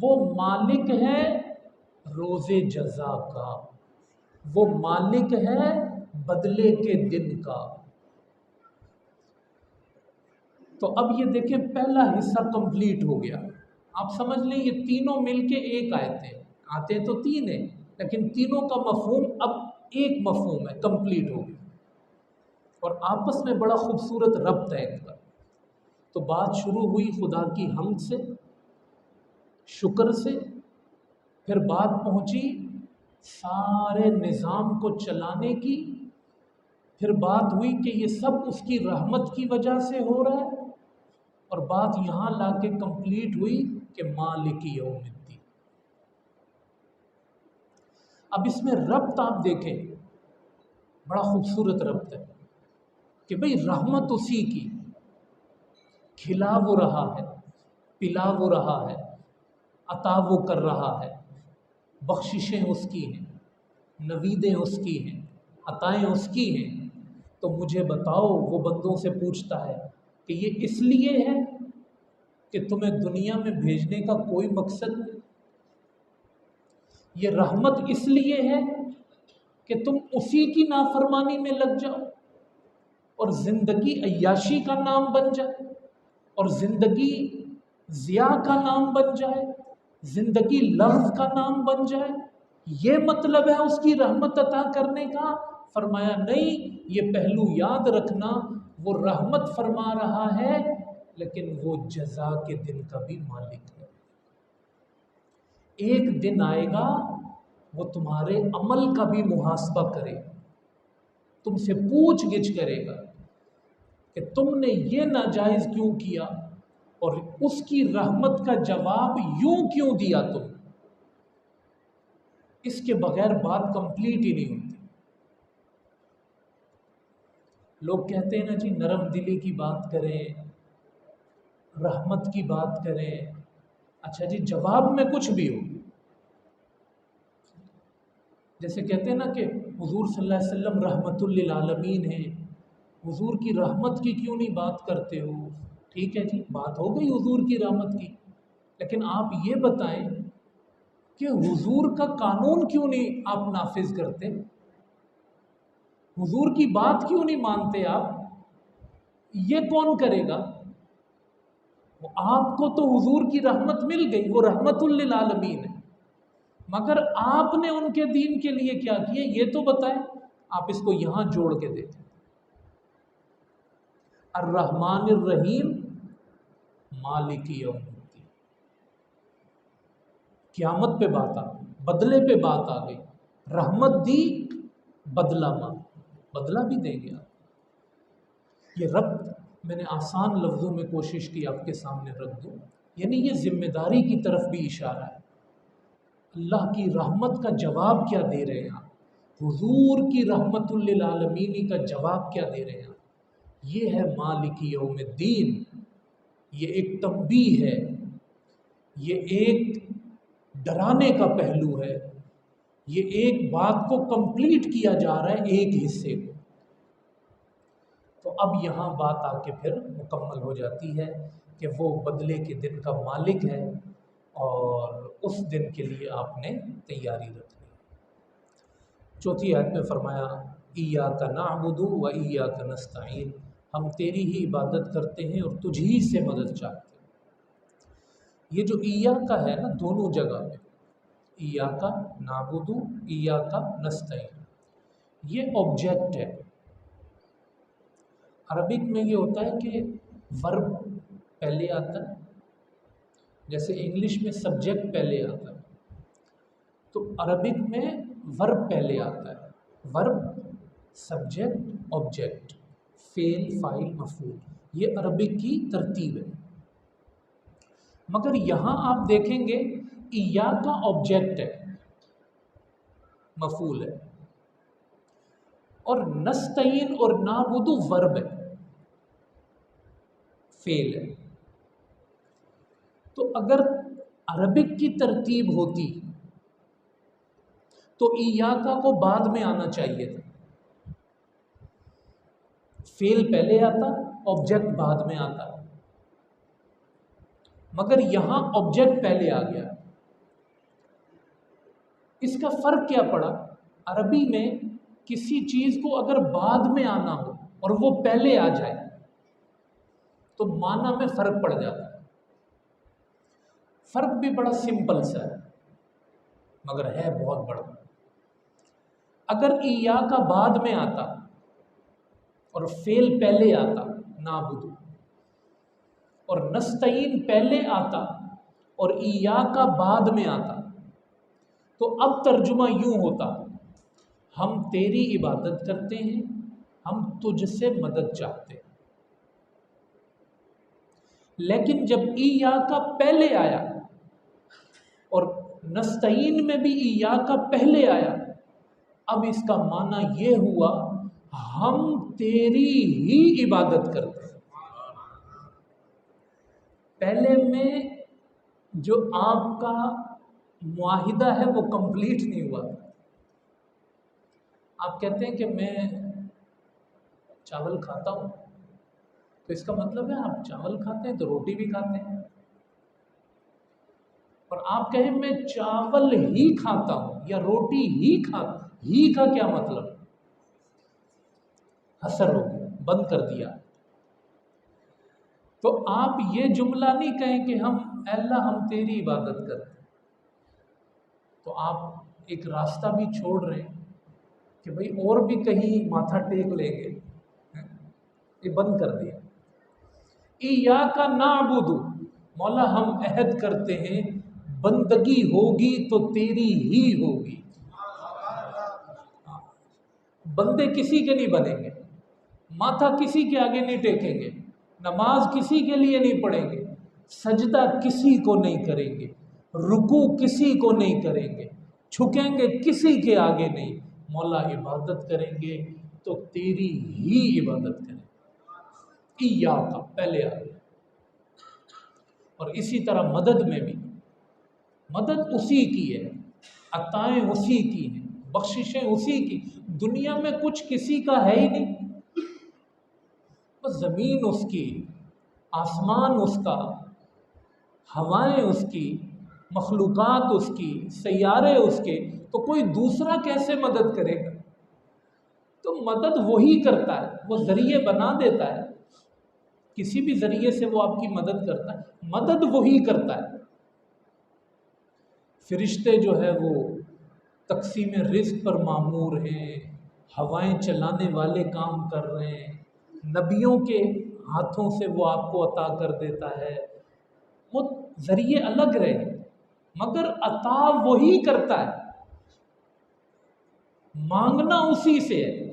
وہ مالک ہے روز جزا کا، وہ مالک ہے بدلے کے دن کا۔ تو اب یہ دیکھیں پہلا حصہ کمپلیٹ ہو گیا۔ آپ سمجھ لیں یہ تینوں مل کے ایک آتے تو تین ہیں، لیکن تینوں کا مفہوم اب ایک مفہوم ہے، کمپلیٹ ہو گیا، اور آپس میں بڑا خوبصورت ربط ہے ان کا۔ تو بات شروع ہوئی خدا کی حمد سے، شکر سے، پھر بات پہنچی سارے نظام کو چلانے کی، پھر بات ہوئی کہ یہ سب اس کی رحمت کی وجہ سے ہو رہا ہے، اور بات یہاں لا کے کمپلیٹ ہوئی کہ مالک یوم الدین۔ اب اس میں ربط آپ دیکھیں، بڑا خوبصورت ربط ہے کہ بھئی رحمت اسی کی، کھلا وہ رہا ہے، پلا وہ رہا ہے، عطا وہ کر رہا ہے، بخششیں اس کی ہیں، نویدیں اس کی ہیں، عطائیں اس کی ہیں۔ تو مجھے بتاؤ، وہ بندوں سے پوچھتا ہے کہ یہ اس لیے ہے کہ تمہیں دنیا میں بھیجنے کا کوئی مقصد نہیں؟ یہ رحمت اس لیے ہے کہ تم اسی کی نافرمانی میں لگ جاؤ اور زندگی عیاشی کا نام بن جائے، اور زندگی ضیاء کا نام بن جائے، زندگی لغو کا نام بن جائے؟ یہ مطلب ہے اس کی رحمت عطا کرنے کا؟ فرمایا نہیں، یہ پہلو یاد رکھنا، وہ رحمت فرما رہا ہے لیکن وہ جزا کے دن کا بھی مالک ہے۔ ایک دن آئے گا وہ تمہارے عمل کا بھی محاسبہ کرے، تم سے پوچھ گچھ کرے گا کہ تم نے یہ ناجائز کیوں کیا، اور اس کی رحمت کا جواب یوں کیوں دیا تم۔ اس کے بغیر بات کمپلیٹ ہی نہیں ہوتی۔ لوگ کہتے ہیں نا جی نرم دلی کی بات کریں، رحمت کی بات کریں، اچھا جی جواب میں کچھ بھی ہو، جیسے کہتے ہیں نا کہ حضور صلی اللہ علیہ وسلم رحمت للعالمین ہیں، حضور کی رحمت کی کیوں نہیں بات کرتے ہو؟ ٹھیک ہے جی، بات ہو گئی حضور کی رحمت کی، لیکن آپ یہ بتائیں کہ حضور کا قانون کیوں نہیں آپ نافذ کرتے؟ حضور کی بات کیوں نہیں مانتے آپ؟ یہ کون کرے گا؟ آپ کو تو حضور کی رحمت مل گئی، وہ رحمت للعالمین ہے، مگر آپ نے ان کے دین کے لیے کیا کیا یہ تو بتائیں۔ آپ اس کو یہاں جوڑ کے دیکھیں، الرحمن الرحیم مالک یوم الدین، قیامت پہ بات آ گئی، بدلے پہ بات آ گئی، رحمت دی، بدلہ مانگ، بدلہ بھی دیں گے آپ۔ یہ رب میں نے آسان لفظوں میں کوشش کی آپ کے سامنے رکھ دوں، یعنی یہ ذمہ داری کی طرف بھی اشارہ ہے۔ اللہ کی رحمت کا جواب کیا دے رہے ہیں آپ؟ حضور کی رحمت للعالمین کا جواب کیا دے رہے ہیں آپ؟ یہ ہے مالک یوم الدین، یہ ایک تنبیہ ہے، یہ ایک ڈرانے کا پہلو ہے، یہ ایک بات کو کمپلیٹ کیا جا رہا ہے، ایک حصے کو۔ تو اب یہاں بات آ کے پھر مکمل ہو جاتی ہے کہ وہ بدلے کے دن کا مالک ہے، اور اس دن کے لیے آپ نے تیاری رکھنی۔ چوتھی آیت میں فرمایا ایاک نعبد و ایاک نستعین، ہم تیری ہی عبادت کرتے ہیں اور تجھ ہی سے مدد چاہتے ہیں۔ یہ جو ایاک ہے نا دونوں جگہ پہ، ایاک نعبد ایاک نستعین، یہ آبجیکٹ ہے۔ عربک میں یہ ہوتا ہے کہ ورب پہلے آتا ہے، جیسے انگلش میں سبجیکٹ پہلے آتا ہے، تو عربک میں ورب پہلے آتا ہے، ورب سبجیکٹ آبجیکٹ، فعل فاعل مفعول، یہ عربک کی ترتیب ہے۔ مگر یہاں آپ دیکھیں گے ایاک کا آبجیکٹ ہے، مفعول ہے، اور نستعین اور نعبد ورب ہے، فعل ہے۔ تو اگر عربک کی ترتیب ہوتی تو ایاکا کو بعد میں آنا چاہیے تھا، فعل پہلے آتا، آبجیکٹ بعد میں آتا، مگر یہاں آبجیکٹ پہلے آ گیا۔ اس کا فرق کیا پڑا؟ عربی میں کسی چیز کو اگر بعد میں آنا ہو اور وہ پہلے آ جائے تو معنی میں فرق پڑ جاتا ہے۔ فرق بھی بڑا سمپل سا ہے مگر ہے بہت بڑا۔ اگر ایاکا بعد میں آتا اور فعل پہلے آتا نعبد، اور نستعین پہلے آتا اور ایاکا بعد میں آتا، تو اب ترجمہ یوں ہوتا: ہم تیری عبادت کرتے ہیں، ہم تجھ سے مدد چاہتے ہیں۔ لیکن جب ایاکا پہلے آیا اور نستعین میں بھی ایاکا پہلے آیا، اب اس کا معنی یہ ہوا ہم تیری ہی عبادت کرتے ہیں۔ پہلے میں جو آپ کا معاہدہ ہے وہ کمپلیٹ نہیں ہوا۔ آپ کہتے ہیں کہ میں چاول کھاتا ہوں، تو اس کا مطلب ہے آپ چاول کھاتے ہیں تو روٹی بھی کھاتے ہیں۔ اور آپ کہیں میں چاول ہی کھاتا ہوں یا روٹی ہی کھاتا ہوں، ہی کا کیا مطلب؟ حصر ہو گیا، بند کر دیا۔ تو آپ یہ جملہ نہیں کہیں کہ ہم اے اللہ ہم تیری عبادت کرتے ہیں، تو آپ ایک راستہ بھی چھوڑ رہے ہیں کہ بھئی اور بھی کہیں ماتھا ٹیک لیں گے، یہ بند کر دیا۔ ایاکا نعبد، مولا ہم عہد کرتے ہیں بندگی ہوگی تو تیری ہی ہوگی۔ بندے کسی کے نہیں بنیں گے، ماتھا کسی کے آگے نہیں ٹیکیں گے، نماز کسی کے لیے نہیں پڑھیں گے، سجدہ کسی کو نہیں کریں گے، رکوع کسی کو نہیں کریں گے، جھکیں گے کسی کے آگے نہیں، مولا عبادت کریں گے تو تیری ہی عبادت کریں گے۔ ایاکا پہلے آ گیا۔ اور اسی طرح مدد میں بھی، مدد اسی کی ہے، عطائیں اسی کی ہیں، بخششیں اسی کی۔ دنیا میں کچھ کسی کا ہے ہی نہیں، بس زمین اس کی، آسمان اس کا، ہوائیں اس کی، مخلوقات اس کی، سیارے اس کے، تو کوئی دوسرا کیسے مدد کرے گا؟ تو مدد وہی کرتا ہے، وہ ذریعے بنا دیتا ہے، کسی بھی ذریعے سے وہ آپ کی مدد کرتا ہے، مدد وہی کرتا ہے۔ فرشتے جو ہے وہ تقسیم رزق پر مامور ہیں، ہوائیں چلانے والے کام کر رہے ہیں، نبیوں کے ہاتھوں سے وہ آپ کو عطا کر دیتا ہے، وہ ذریعے الگ رہے مگر عطا وہی کرتا ہے، مانگنا اسی سے ہے۔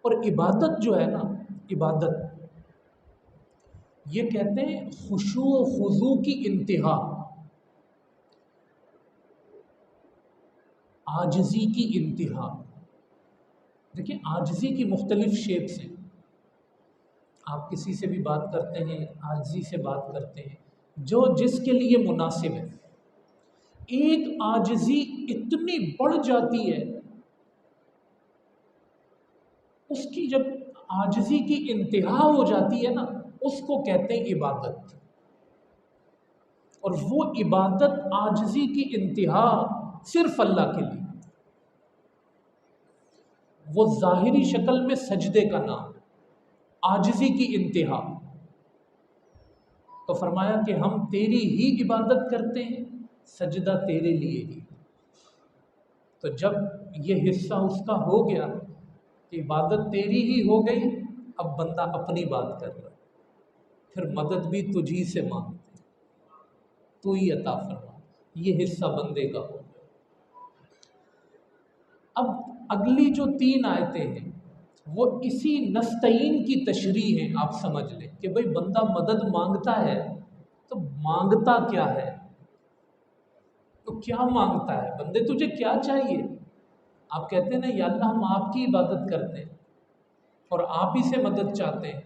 اور عبادت جو ہے نا، عبادت یہ کہتے ہیں خشوع و خضوع کی انتہا، عاجزی کی انتہا۔ دیکھیں عاجزی کی مختلف شیپس ہیں، آپ کسی سے بھی بات کرتے ہیں عاجزی سے بات کرتے ہیں، جو جس کے لیے مناسب ہے۔ ایک عاجزی اتنی بڑھ جاتی ہے، اس کی جب عاجزی کی انتہا ہو جاتی ہے نا، اس کو کہتے ہیں عبادت۔ اور وہ عبادت عاجزی کی انتہا صرف اللہ کے لیے، وہ ظاہری شکل میں سجدے کا نام، عاجزی کی انتہا۔ تو فرمایا کہ ہم تیری ہی عبادت کرتے ہیں، سجدہ تیرے لیے ہی۔ تو جب یہ حصہ اس کا ہو گیا کہ عبادت تیری ہی ہو گئی، اب بندہ اپنی بات کر رہا ہے، پھر مدد بھی تجھی سے مانگتے، تو ہی عطا فرما، یہ حصہ بندے کا ہو گیا۔ اب اگلی جو 3 آیتیں ہیں وہ اسی نستعین کی تشریح ہے، آپ سمجھ لیں کہ بھئی بندہ مدد مانگتا ہے تو مانگتا کیا ہے، تو کیا مانگتا ہے، بندے تجھے کیا چاہیے؟ آپ کہتے ہیں نا یا اللہ ہم آپ کی عبادت کرتے ہیں اور آپ ہی سے مدد چاہتے ہیں،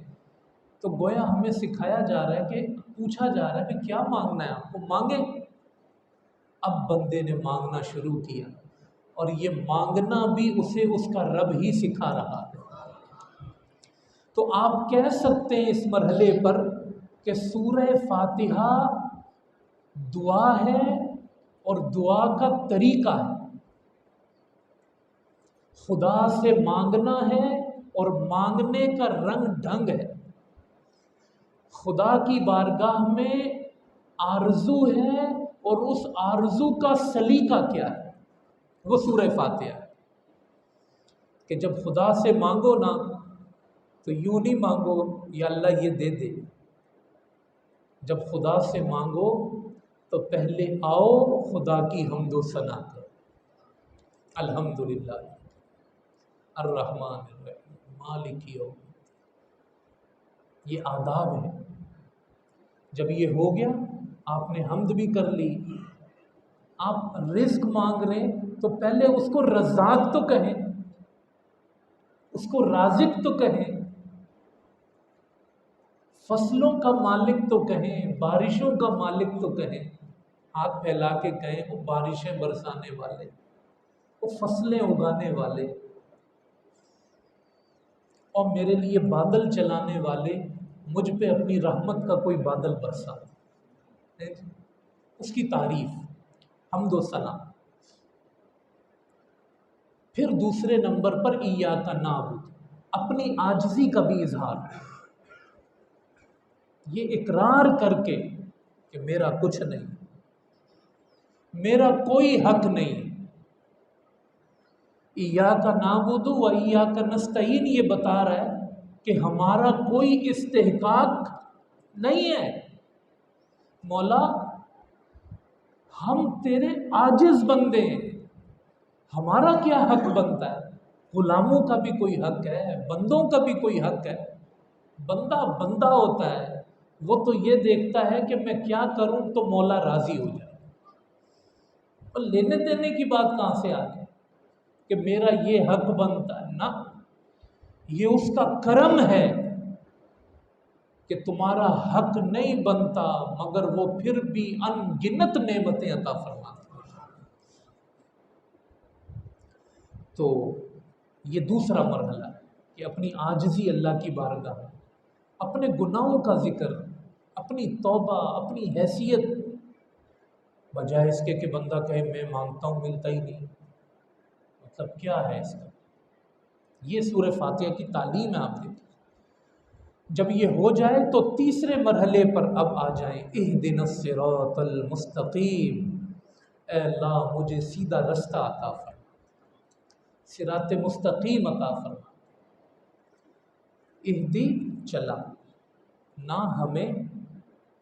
تو گویا ہمیں سکھایا جا رہا ہے کہ پوچھا جا رہا ہے کہ کیا مانگنا ہے آپ کو، مانگیں۔ اب بندے نے مانگنا شروع کیا، اور یہ مانگنا بھی اسے اس کا رب ہی سکھا رہا ہے۔ تو آپ کہہ سکتے ہیں اس مرحلے پر کہ سورہ فاتحہ دعا ہے اور دعا کا طریقہ ہے، خدا سے مانگنا ہے اور مانگنے کا رنگ ڈھنگ ہے، خدا کی بارگاہ میں آرزو ہے اور اس آرزو کا سلیقہ کیا ہے، وہ سورہ فاتحہ ہے کہ جب خدا سے مانگو نا تو یوں نہیں مانگو یا اللہ یہ دے دے، جب خدا سے مانگو تو پہلے آؤ خدا کی حمد و ثنا کرو، الحمدللہ الرحمن الرحیم مالک یوم، یہ آداب ہے۔ جب یہ ہو گیا، آپ نے حمد بھی کر لی، آپ رزق مانگ رہے تو پہلے اس کو رزاق تو کہیں، اس کو رازق تو کہیں، فصلوں کا مالک تو کہیں، بارشوں کا مالک تو کہیں، ہاتھ پھیلا کے کہیں وہ بارشیں برسانے والے، وہ فصلیں اگانے والے، اور میرے لیے بادل چلانے والے، مجھ پہ اپنی رحمت کا کوئی بادل برسا، اس کی تعریف، حمد و ثنا۔ پھر دوسرے نمبر پر ایاک نعبد، اپنی عاجزی کا بھی اظہار، یہ اقرار کر کے کہ میرا کچھ نہیں، میرا کوئی حق نہیں، ایاک نعبد و ایاک نستعین یہ بتا رہا ہے کہ ہمارا کوئی استحقاق نہیں ہے، مولا ہم تیرے عاجز بندے ہیں، ہمارا کیا حق بنتا ہے؟ غلاموں کا بھی کوئی حق ہے، بندوں کا بھی کوئی حق ہے، بندہ بندہ ہوتا ہے، وہ تو یہ دیکھتا ہے کہ میں کیا کروں تو مولا راضی ہو جائے، اور لینے دینے کی بات کہاں سے آ گئی کہ میرا یہ حق بنتا ہے؟ نہ، یہ اس کا کرم ہے کہ تمہارا حق نہیں بنتا، مگر وہ پھر بھی ان گنت نعمتیں عطا فرماتا ہے۔ تو یہ دوسرا مرحلہ ہے کہ اپنی عاجزی اللہ کی بارگاہ میں، اپنے گناہوں کا ذکر، اپنی توبہ، اپنی حیثیت، بجائے اس کے کہ بندہ کہے میں مانگتا ہوں ملتا ہی نہیں، مطلب کیا ہے اس کا؟ یہ سورہ فاتحہ کی تعلیم ہے آپ دیکھیں۔ جب یہ ہو جائے تو تیسرے مرحلے پر اب آ جائیں، اہدنا الصراط المستقیم، اے اللہ مجھے سیدھا رستہ عطا فرما، صراط مستقیم عطا فرما، اہدی چلا نہ ہمیں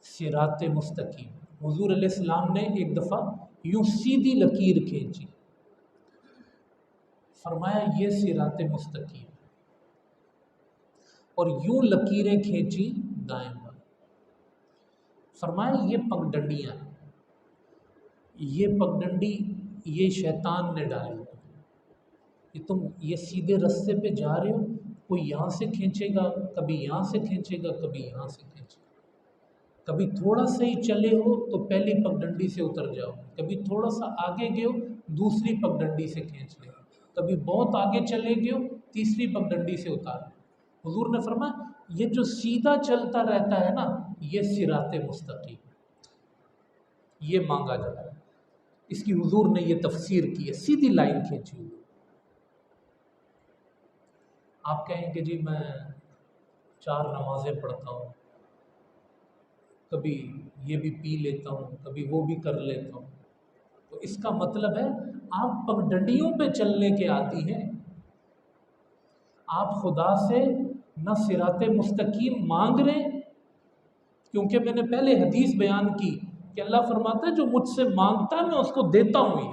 صراط مستقیم۔ حضور علیہ السلام نے ایک دفعہ یوں سیدھی لکیر کھینچی، فرمایا یہ صراط مستقیم، اور یوں لکیریں کھینچی دائیں بائیں، فرمایا یہ پگڈنڈیاں، یہ پگڈنڈی یہ شیطان نے ڈالی، کہ تم یہ سیدھے رستے پہ جا رہے ہو، کوئی یہاں سے کھینچے گا، کبھی یہاں سے کھینچے گا، کبھی یہاں سے کھینچے گا، کبھی تھوڑا سا ہی چلے ہو تو پہلی پگڈنڈی سے اتر جاؤ، کبھی تھوڑا سا آگے گئے ہو دوسری پگڈنڈی سے کھینچ لے، کبھی بہت آگے چلے گئے ہو تیسری پگڈنڈی سے اتار لے۔ حضور نے فرمایا یہ جو سیدھا چلتا رہتا ہے نا، یہ صراط مستقیم، یہ مانگا جا رہا ہے، اس کی حضور نے یہ تفسیر کی ہے، سیدھی لائن کھینچی ہوئی۔ آپ کہیں کہ جی میں 4 نمازیں پڑھتا ہوں، کبھی یہ بھی پی لیتا ہوں، کبھی وہ بھی کر لیتا ہوں، تو اس کا مطلب ہے آپ پگڈنڈیوں پہ چلنے کے عادی ہیں، آپ خدا سے نہ صراط مستقیم مانگ رہے، کیونکہ میں نے پہلے حدیث بیان کی کہ اللہ فرماتا ہے جو مجھ سے مانگتا ہے میں اس کو دیتا ہوں۔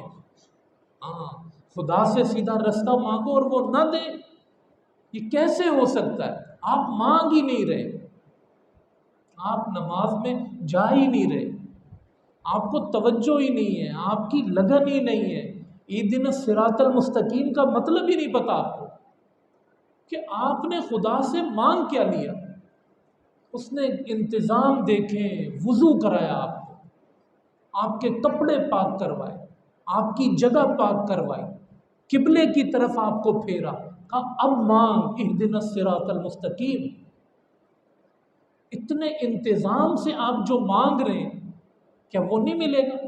ہاں، خدا سے سیدھا رستہ مانگو اور وہ نہ دے، یہ کیسے ہو سکتا ہے؟ آپ مانگ ہی نہیں رہے، آپ نماز میں جا ہی نہیں رہے، آپ کو توجہ ہی نہیں ہے، آپ کی لگن ہی نہیں ہے، اہدنا الصراط المستقیم کا مطلب ہی نہیں پتا آپ کو کہ آپ نے خدا سے مانگ کیا لیا۔ اس نے انتظام دیکھیں، وضو کرایا آپ کو، آپ کے کپڑے پاک کروائے، آپ کی جگہ پاک کروائی، قبلے کی طرف آپ کو پھیرا، کہا اب مانگ، اہدنا الصراط المستقیم۔ اتنے انتظام سے آپ جو مانگ رہے ہیں، کیا وہ نہیں ملے گا؟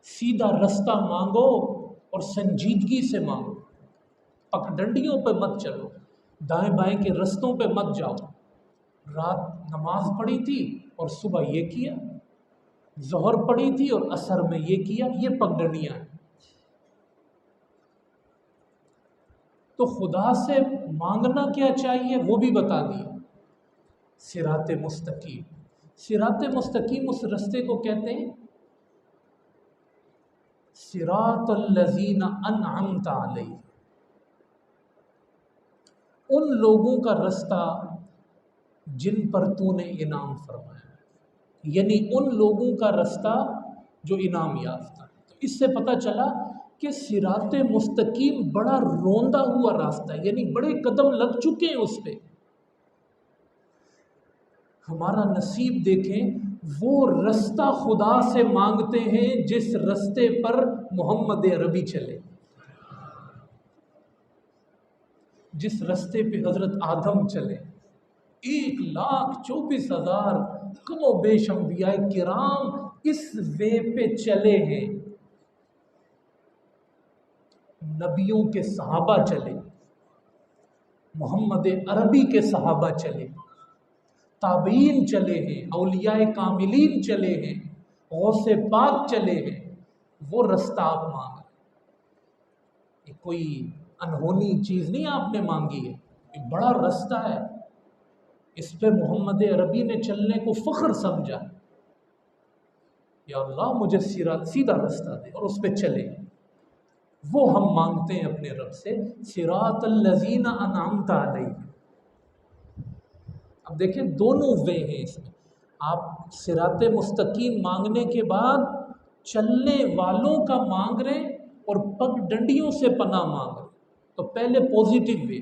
سیدھا رستہ مانگو اور سنجیدگی سے مانگو، پگڈنڈیوں پہ مت چلو، دائیں بائیں کے رستوں پہ مت جاؤ۔ رات نماز پڑھی تھی اور صبح یہ کیا، ظہر پڑھی تھی اور عصر میں یہ کیا، یہ پگڈنڈیاں ہیں۔ تو خدا سے مانگنا کیا چاہیے وہ بھی بتا دیا، صراط مستقیم۔ صراط مستقیم اس رستے کو کہتے ہیں صراط الذین انعمت علیہم، ان لوگوں کا رستہ جن پر تو نے انعام فرمایا، یعنی ان لوگوں کا رستہ جو انعام یافتہ ہے۔ تو اس سے پتہ چلا کہ صراط مستقیم بڑا روندا ہوا راستہ ہے، یعنی بڑے قدم لگ چکے ہیں اس پہ۔ ہمارا نصیب دیکھیں، وہ رستہ خدا سے مانگتے ہیں جس رستے پر محمد عربی چلے، جس رستے پہ حضرت آدم چلے، 1,24,000 کم و بیش انبیاء کرام اس وے پہ چلے ہیں۔ نبیوں کے صحابہ چلے، محمد عربی کے صحابہ چلے، تابعین چلے ہیں، اولیاء کاملین چلے ہیں، غوث پاک چلے ہیں۔ وہ رستہ آپ مانگ رہے، یہ کوئی انہونی چیز نہیں آپ نے مانگی ہے، یہ بڑا رستہ ہے، اس پہ محمد عربی نے چلنے کو فخر سمجھا۔ یا اللہ مجھے سیدھا رستہ دے، اور اس پہ چلے۔ وہ ہم مانگتے ہیں اپنے رب سے، صراط الذین انعمت علیہم۔ اب دیکھیں دونوں وے ہیں اس میں، آپ صراط مستقیم مانگنے کے بعد چلنے والوں کا مانگ رہے اور پگ ڈنڈیوں سے پناہ مانگ رہے۔ تو پہلے پوزیٹو وے،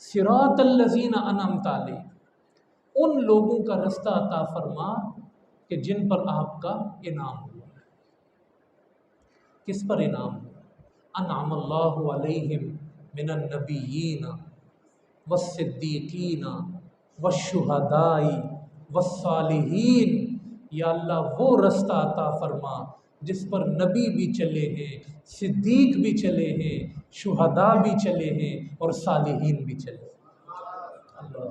صراط الذین انعمت علیہم، ان لوگوں کا رستہ عطا فرما کہ جن پر آپ کا انعام ہوا ہے۔ کس پر انعام ہوا؟ انعم اللہ علیہم من النبیین والصدیقین والشہداء والصالحین۔ یا اللہ وہ رستہ عطا فرما جس پر نبی بھی چلے ہیں، صدیق بھی چلے ہیں، شہداء بھی چلے ہیں اور صالحین بھی چلے ہیں۔ اللہ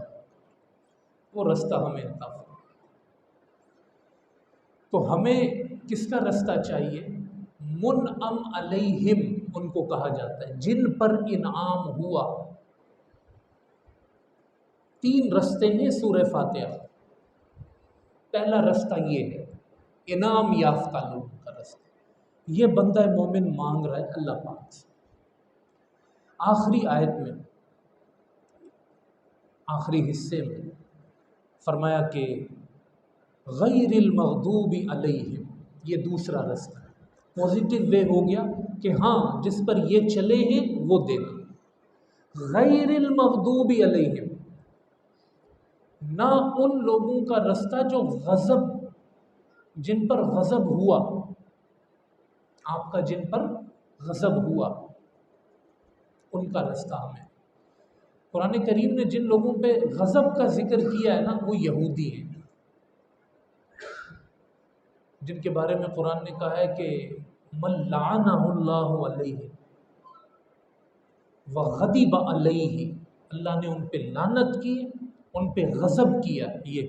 وہ رستہ ہمیں عطا فرما۔ تو ہمیں کس کا رستہ چاہیے؟ منعم علیہم ان کو کہا جاتا ہے جن پر انعام ہوا۔ 3 رستے ہیں سورہ فاتحہ۔ پہلا رستہ یہ ہے انعام یافتہ لوگوں کا رستہ، یہ بندہ مومن مانگ رہا ہے اللہ پاک سے۔ آخری آیت میں، آخری حصے میں فرمایا کہ غیر المغضوب علیہم، یہ دوسرا رستہ ہے۔ پوزیٹو وے ہو گیا کہ ہاں جس پر یہ چلے ہیں وہ دینا، غیر المغضوب علیہم، نہ ان لوگوں کا رستہ جو غضب، جن پر غضب ہوا، آپ کا جن پر غضب ہوا، ان کا رستہ ہمیں۔ قرآن کریم نے جن لوگوں پہ غضب کا ذکر کیا ہے نا، وہ یہودی ہیں، جن کے بارے میں قرآن نے کہا ہے کہ من لعنہ اللہ علیہ وغضب علیہ، اللہ نے ان پہ لعنت کی، ان پہ غضب کیا۔ یہ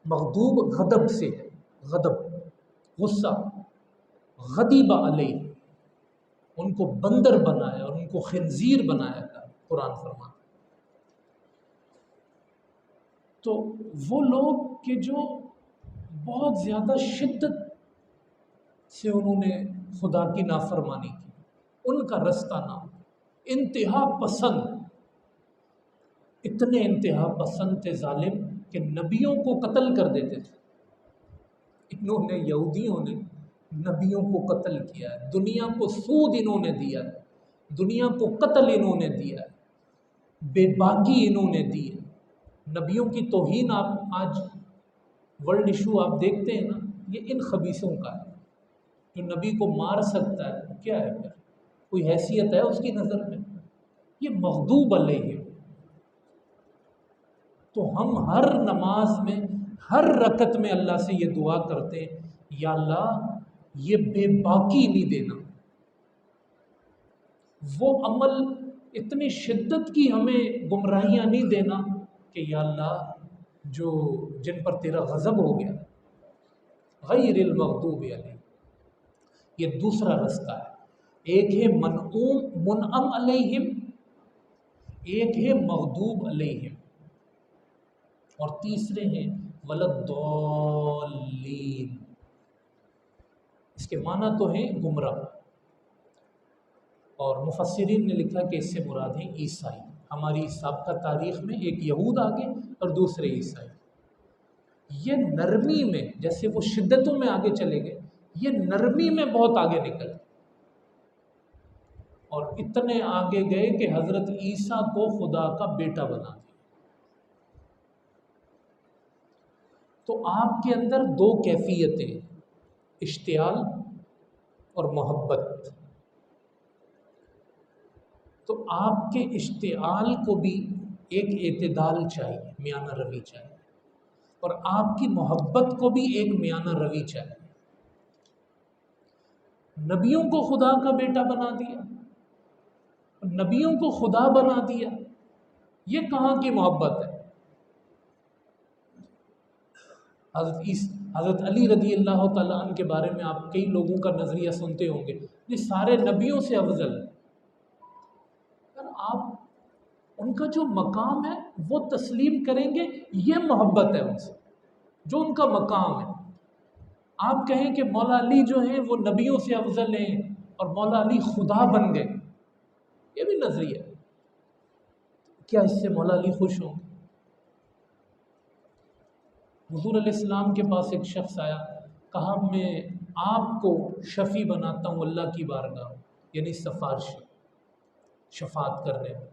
مغضوب غضب سے ہے، غضب غصہ، غضب علیہ، ان کو بندر بنایا اور ان کو خنزیر بنایا تھا، قرآن فرماتا۔ تو وہ لوگ کہ جو بہت زیادہ شدت سے انہوں نے خدا کی نافرمانی کی، ان کا رستہ نہ، انتہا پسند، اتنے انتہا پسند تھے ظالم کہ نبیوں کو قتل کر دیتے تھے۔ انہوں نے، یہودیوں نے نبیوں کو قتل کیا ہے، دنیا کو سود انہوں نے دیا ہے، دنیا کو قتل انہوں نے دیا ہے، بے باکی انہوں نے دی ہے، نبیوں کی توہین۔ آپ آج ورلڈ ایشو آپ دیکھتے ہیں نا، یہ ان خبیثوں کا ہے۔ جو نبی کو مار سکتا ہے کیا ہے پھر؟ کوئی حیثیت ہے اس کی نظر میں؟ یہ مغضوب علیہ، تو ہم ہر نماز میں ہر رکعت میں اللہ سے یہ دعا کرتے ہیں، یا اللہ یہ بے باکی نہیں دینا، وہ عمل اتنی شدت کی ہمیں گمراہیاں نہیں دینا کہ یا اللہ جن پر تیرا غضب ہو گیا، غیر المغضوب علیہم۔ یہ دوسرا رستہ ہے، ایک ہے منعم علیہم، ایک ہے مغضوب علیہم، اور تیسرے ہیں ولضالین۔ اس کے معنی تو ہیں گمراہ، اور مفسرین نے لکھا کہ اس سے مراد ہیں عیسائی۔ ہماری سابقہ تاریخ میں ایک یہود آگے اور دوسرے عیسائی۔ یہ نرمی میں، جیسے وہ شدتوں میں آگے چلے گئے، یہ نرمی میں بہت آگے نکل، اور اتنے آگے گئے کہ حضرت عیسیٰ کو خدا کا بیٹا بنا دیا۔ تو آپ کے اندر دو کیفیتیں، اشتعال اور محبت۔ تو آپ کے اشتعال کو بھی ایک اعتدال چاہیے، میانہ روی چاہیے، اور آپ کی محبت کو بھی ایک میانہ روی چاہیے۔ نبیوں کو خدا کا بیٹا بنا دیا، نبیوں کو خدا بنا دیا، یہ کہاں کی محبت ہے؟ حضرت علی رضی اللہ تعالیٰ عنہ کے بارے میں آپ کئی لوگوں کا نظریہ سنتے ہوں گے، یہ سارے نبیوں سے افضل ہے۔ آپ ان کا جو مقام ہے وہ تسلیم کریں گے، یہ محبت ہے ان سے، جو ان کا مقام ہے۔ آپ کہیں کہ مولا علی جو ہیں وہ نبیوں سے افضل ہیں اور مولا علی خدا بن گئے، یہ بھی نظریہ ہے۔ کیا اس سے مولا علی خوش ہوں؟ حضور علیہ السلام کے پاس ایک شخص آیا، کہا میں آپ کو شفیع بناتا ہوں اللہ کی بارگاہ، یعنی سفارش، شفاعت کرنے میں،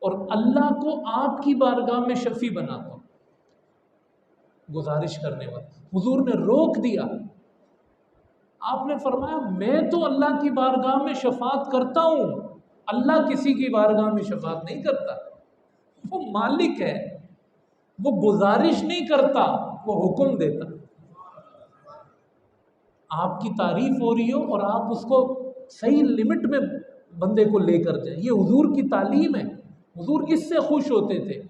اور اللہ کو آپ کی بارگاہ میں شفیع بناتا ہوں، گزارش کرنے والا۔ حضور نے روک دیا، آپ نے فرمایا میں تو اللہ کی بارگاہ میں شفاعت کرتا ہوں، اللہ کسی کی بارگاہ میں شفاعت نہیں کرتا، وہ مالک ہے، وہ گزارش نہیں کرتا، وہ حکم دیتا۔ آپ کی تعریف ہو رہی ہو اور آپ اس کو صحیح لمٹ میں بندے کو لے کر جائیں، یہ حضور کی تعلیم ہے، حضور اس سے خوش ہوتے تھے۔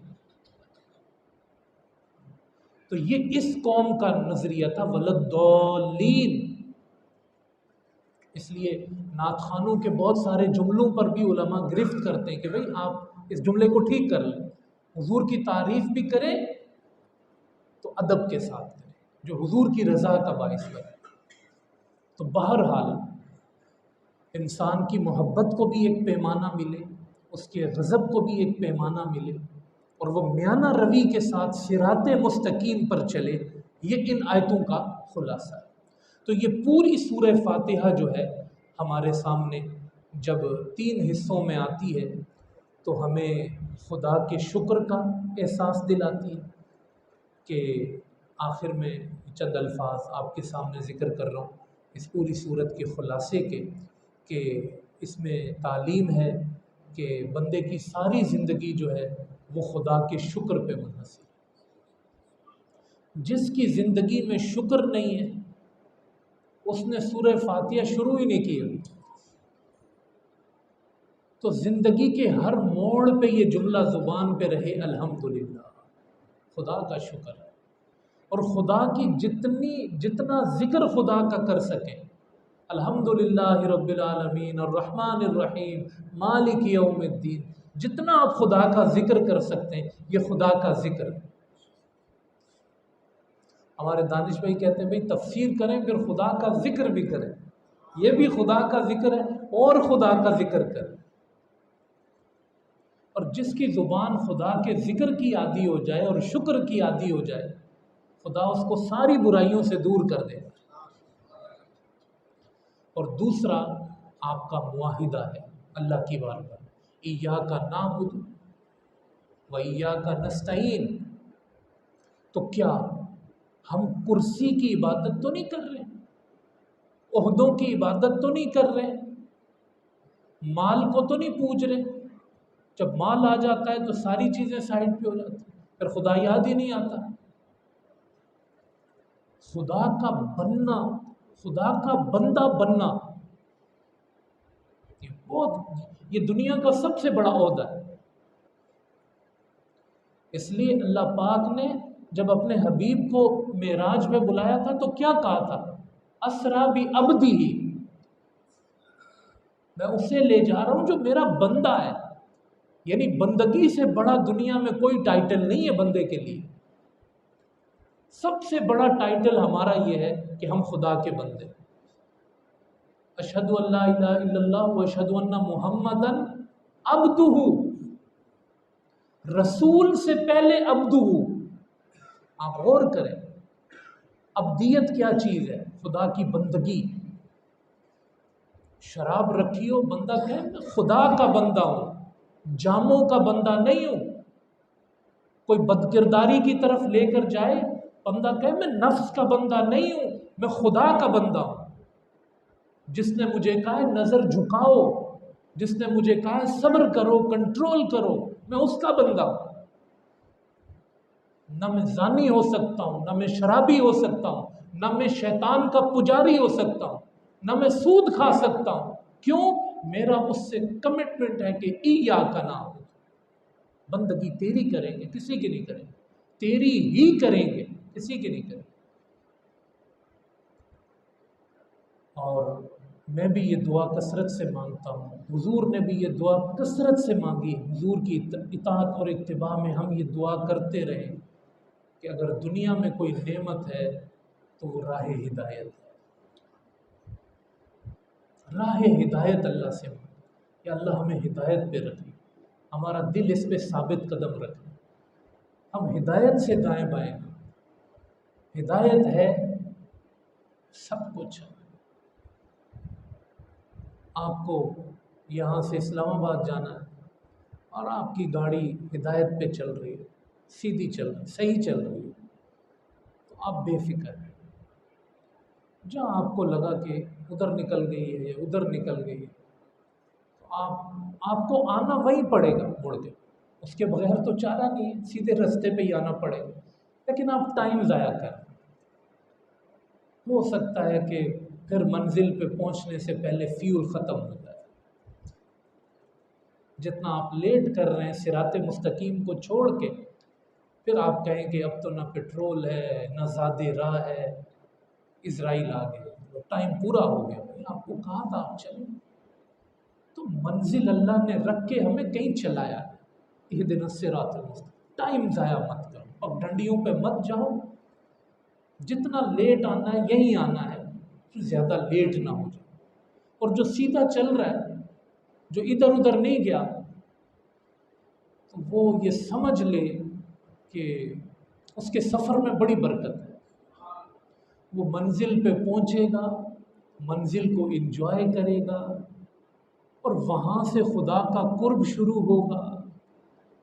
تو یہ اس قوم کا نظریہ تھا، ولضالین۔ اس لیے نعت خوانوں کے بہت سارے جملوں پر بھی علماء گرفت کرتے ہیں کہ بھئی آپ اس جملے کو ٹھیک کر لیں، حضور کی تعریف بھی کریں تو ادب کے ساتھ کریں، جو حضور کی رضا کا باعث بنے۔ تو بہرحال انسان کی محبت کو بھی ایک پیمانہ ملے، اس کے غضب کو بھی ایک پیمانہ ملے، اور وہ میانہ روی کے ساتھ صراط مستقیم پر چلے، یہ ان آیتوں کا خلاصہ ہے۔ تو یہ پوری سورہ فاتحہ جو ہے ہمارے سامنے جب 3 حصوں میں آتی ہے تو ہمیں خدا کے شکر کا احساس دلاتی ہے، کہ آخر میں چند الفاظ آپ کے سامنے ذکر کر رہا ہوں اس پوری صورت کے خلاصے کے، کہ اس میں تعلیم ہے کہ بندے کی ساری زندگی جو ہے وہ خدا کے شکر پہ منحصر ہے۔ جس کی زندگی میں شکر نہیں ہے اس نے سورہ فاتحہ شروع ہی نہیں کی ابھی۔ تو زندگی کے ہر موڑ پہ یہ جملہ زبان پہ رہے، الحمدللہ، خدا کا شکر ہے، اور خدا کی جتنا ذکر خدا کا کر سکیں، الحمدللہ رب العالمین الرحمن الرحیم مالک یوم الدین، جتنا آپ خدا کا ذکر کر سکتے ہیں یہ خدا کا ذکر ہے۔ ہمارے دانش بھائی کہتے ہیں بھئی تفسیر کریں پھر خدا کا ذکر بھی کریں، یہ بھی خدا کا ذکر ہے اور خدا کا ذکر کریں۔ اور جس کی زبان خدا کے ذکر کی عادی ہو جائے اور شکر کی عادی ہو جائے، خدا اس کو ساری برائیوں سے دور کر دے۔ اور دوسرا آپ کا معاہدہ ہے اللہ کی بارگاہ، ایاک نعبد و ایاک نستعین۔ تو کیا ہم کرسی کی عبادت تو نہیں کر رہے، عہدوں کی عبادت تو نہیں کر رہے، مال کو تو نہیں پوج رہے؟ جب مال آ جاتا ہے تو ساری چیزیں سائڈ پہ ہو جاتی ہیں۔ پھر خدا یاد ہی نہیں آتا۔ خدا کا بننا، خدا کا بندہ بننا، یہ دنیا کا سب سے بڑا عہدہ ہے۔ اس لیے اللہ پاک نے جب اپنے حبیب کو معراج میں بلایا تھا تو کیا کہا تھا؟ اسرا بعبدی، میں اسے لے جا رہا ہوں جو میرا بندہ ہے۔ یعنی بندگی سے بڑا دنیا میں کوئی ٹائٹل نہیں ہے بندے کے لیے۔ سب سے بڑا ٹائٹل ہمارا یہ ہے کہ ہم خدا کے بندے۔ اشہد ان لا الہ الا اللہ و اشہد ان محمدا عبدہ، رسول سے پہلے عبدہ۔ آپ غور کریں، عبدیت کیا چیز ہے؟ خدا کی بندگی۔ شراب رکھی ہو، بندہ کہے میں خدا کا بندہ ہوں، جاموں کا بندہ نہیں ہوں۔ کوئی بدکرداری کی طرف لے کر جائے، بندہ کہے میں نفس کا بندہ نہیں ہوں، میں خدا کا بندہ ہوں۔ جس نے مجھے کہا ہے نظر جھکاؤ، جس نے مجھے کہا ہے صبر کرو، کنٹرول کرو، میں اس کا بندہ ہوں۔ نہ میں زانی ہو سکتا ہوں، نہ میں شرابی ہو سکتا ہوں، نہ میں شیطان کا پجاری ہو سکتا ہوں، نہ میں سود کھا سکتا ہوں۔ کیوں؟ میرا اس سے کمٹمنٹ ہے کہ ایاک نعبد، بندگی تیری کریں گے، کسی کی نہیں کریں گے، تیری ہی کریں گے، کسی کی نہیں کریں گے۔ اور میں بھی یہ دعا کثرت سے مانگتا ہوں، حضور نے بھی یہ دعا کثرت سے مانگی، حضور کی اطاعت اور اتباع میں ہم یہ دعا کرتے رہیں کہ اگر دنیا میں کوئی نعمت ہے تو وہ راہ ہدایت ہے۔ راہ ہدایت اللہ سے مانگے کہ اللہ ہمیں ہدایت پہ رکھے، ہمارا دل اس پہ ثابت قدم رکھے، ہم ہدایت سے دائیں بائیں۔ ہدایت ہے سب کچھ۔ آپ کو یہاں سے اسلام آباد جانا ہے اور آپ کی گاڑی ہدایت پہ چل رہی ہے، سیدھی چل رہی ہے، صحیح چل رہی ہے، تو آپ بے فکر ہیں۔ جہاں آپ کو لگا کہ ادھر نکل گئی ہے یا ادھر نکل گئی ہے تو آپ کو آنا وہی پڑے گا مڑ کے، اس کے بغیر تو چارہ نہیں ہے، سیدھے رستے پہ ہی آنا پڑے گا۔ لیکن آپ ٹائم ضائع کریں، ہو سکتا ہے کہ پھر منزل پہ پہنچنے سے پہلے فیول ختم ہو جائے۔ جتنا آپ لیٹ کر رہے ہیں صراط مستقیم کو چھوڑ کے، پھر آپ کہیں کہ اب تو نہ پٹرول ہے نہ زیادہ راہ ہے، اسرائیل آ گئے، ٹائم پورا ہو گیا۔ آپ کو کہا تھا آپ چلیں، تو منزل اللہ نے رکھ کے ہمیں کہیں چلایا۔ اہدنا الصراط المستقیم، ٹائم ضائع مت کرو، اب ڈنڈیوں پہ مت جاؤ، جتنا لیٹ آنا ہے یہی آنا ہے، زیادہ لیٹ نہ ہو جائے۔ اور جو سیدھا چل رہا ہے، جو ادھر ادھر نہیں گیا، تو وہ یہ سمجھ لے کہ اس کے سفر میں بڑی برکت ہے۔ وہ منزل پہ پہنچے گا، منزل کو انجوائے کرے گا، اور وہاں سے خدا کا قرب شروع ہوگا،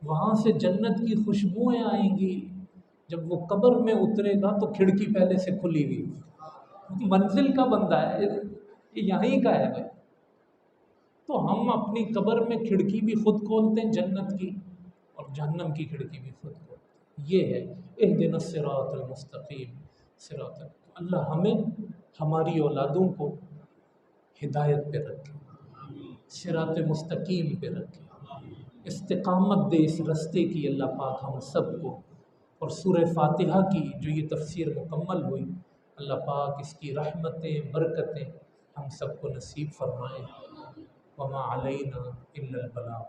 وہاں سے جنت کی خوشبوئیں آئیں گی۔ جب وہ قبر میں اترے گا تو کھڑکی پہلے سے کھلی ہوئی، منزل کا بندہ ہے، یہ یہیں کا ہے بھائی۔ تو ہم اپنی قبر میں کھڑکی بھی خود کھولتے ہیں جنت کی، اور جہنم کی کھڑکی بھی خود کھولتے ہیں۔ یہ ہے اہدنا الصراط المستقیم صراط۔ اللہ ہمیں ہماری اولادوں کو ہدایت پہ رکھے، صراط مستقیم پہ رکھے، استقامت دے اس رستے کی اللہ پاک ہم سب کو۔ اور سورہ فاتحہ کی جو یہ تفسیر مکمل ہوئی، اللہ پاک اس کی رحمتیں برکتیں ہم سب کو نصیب فرمائے۔ وما علینا الا البلاغ۔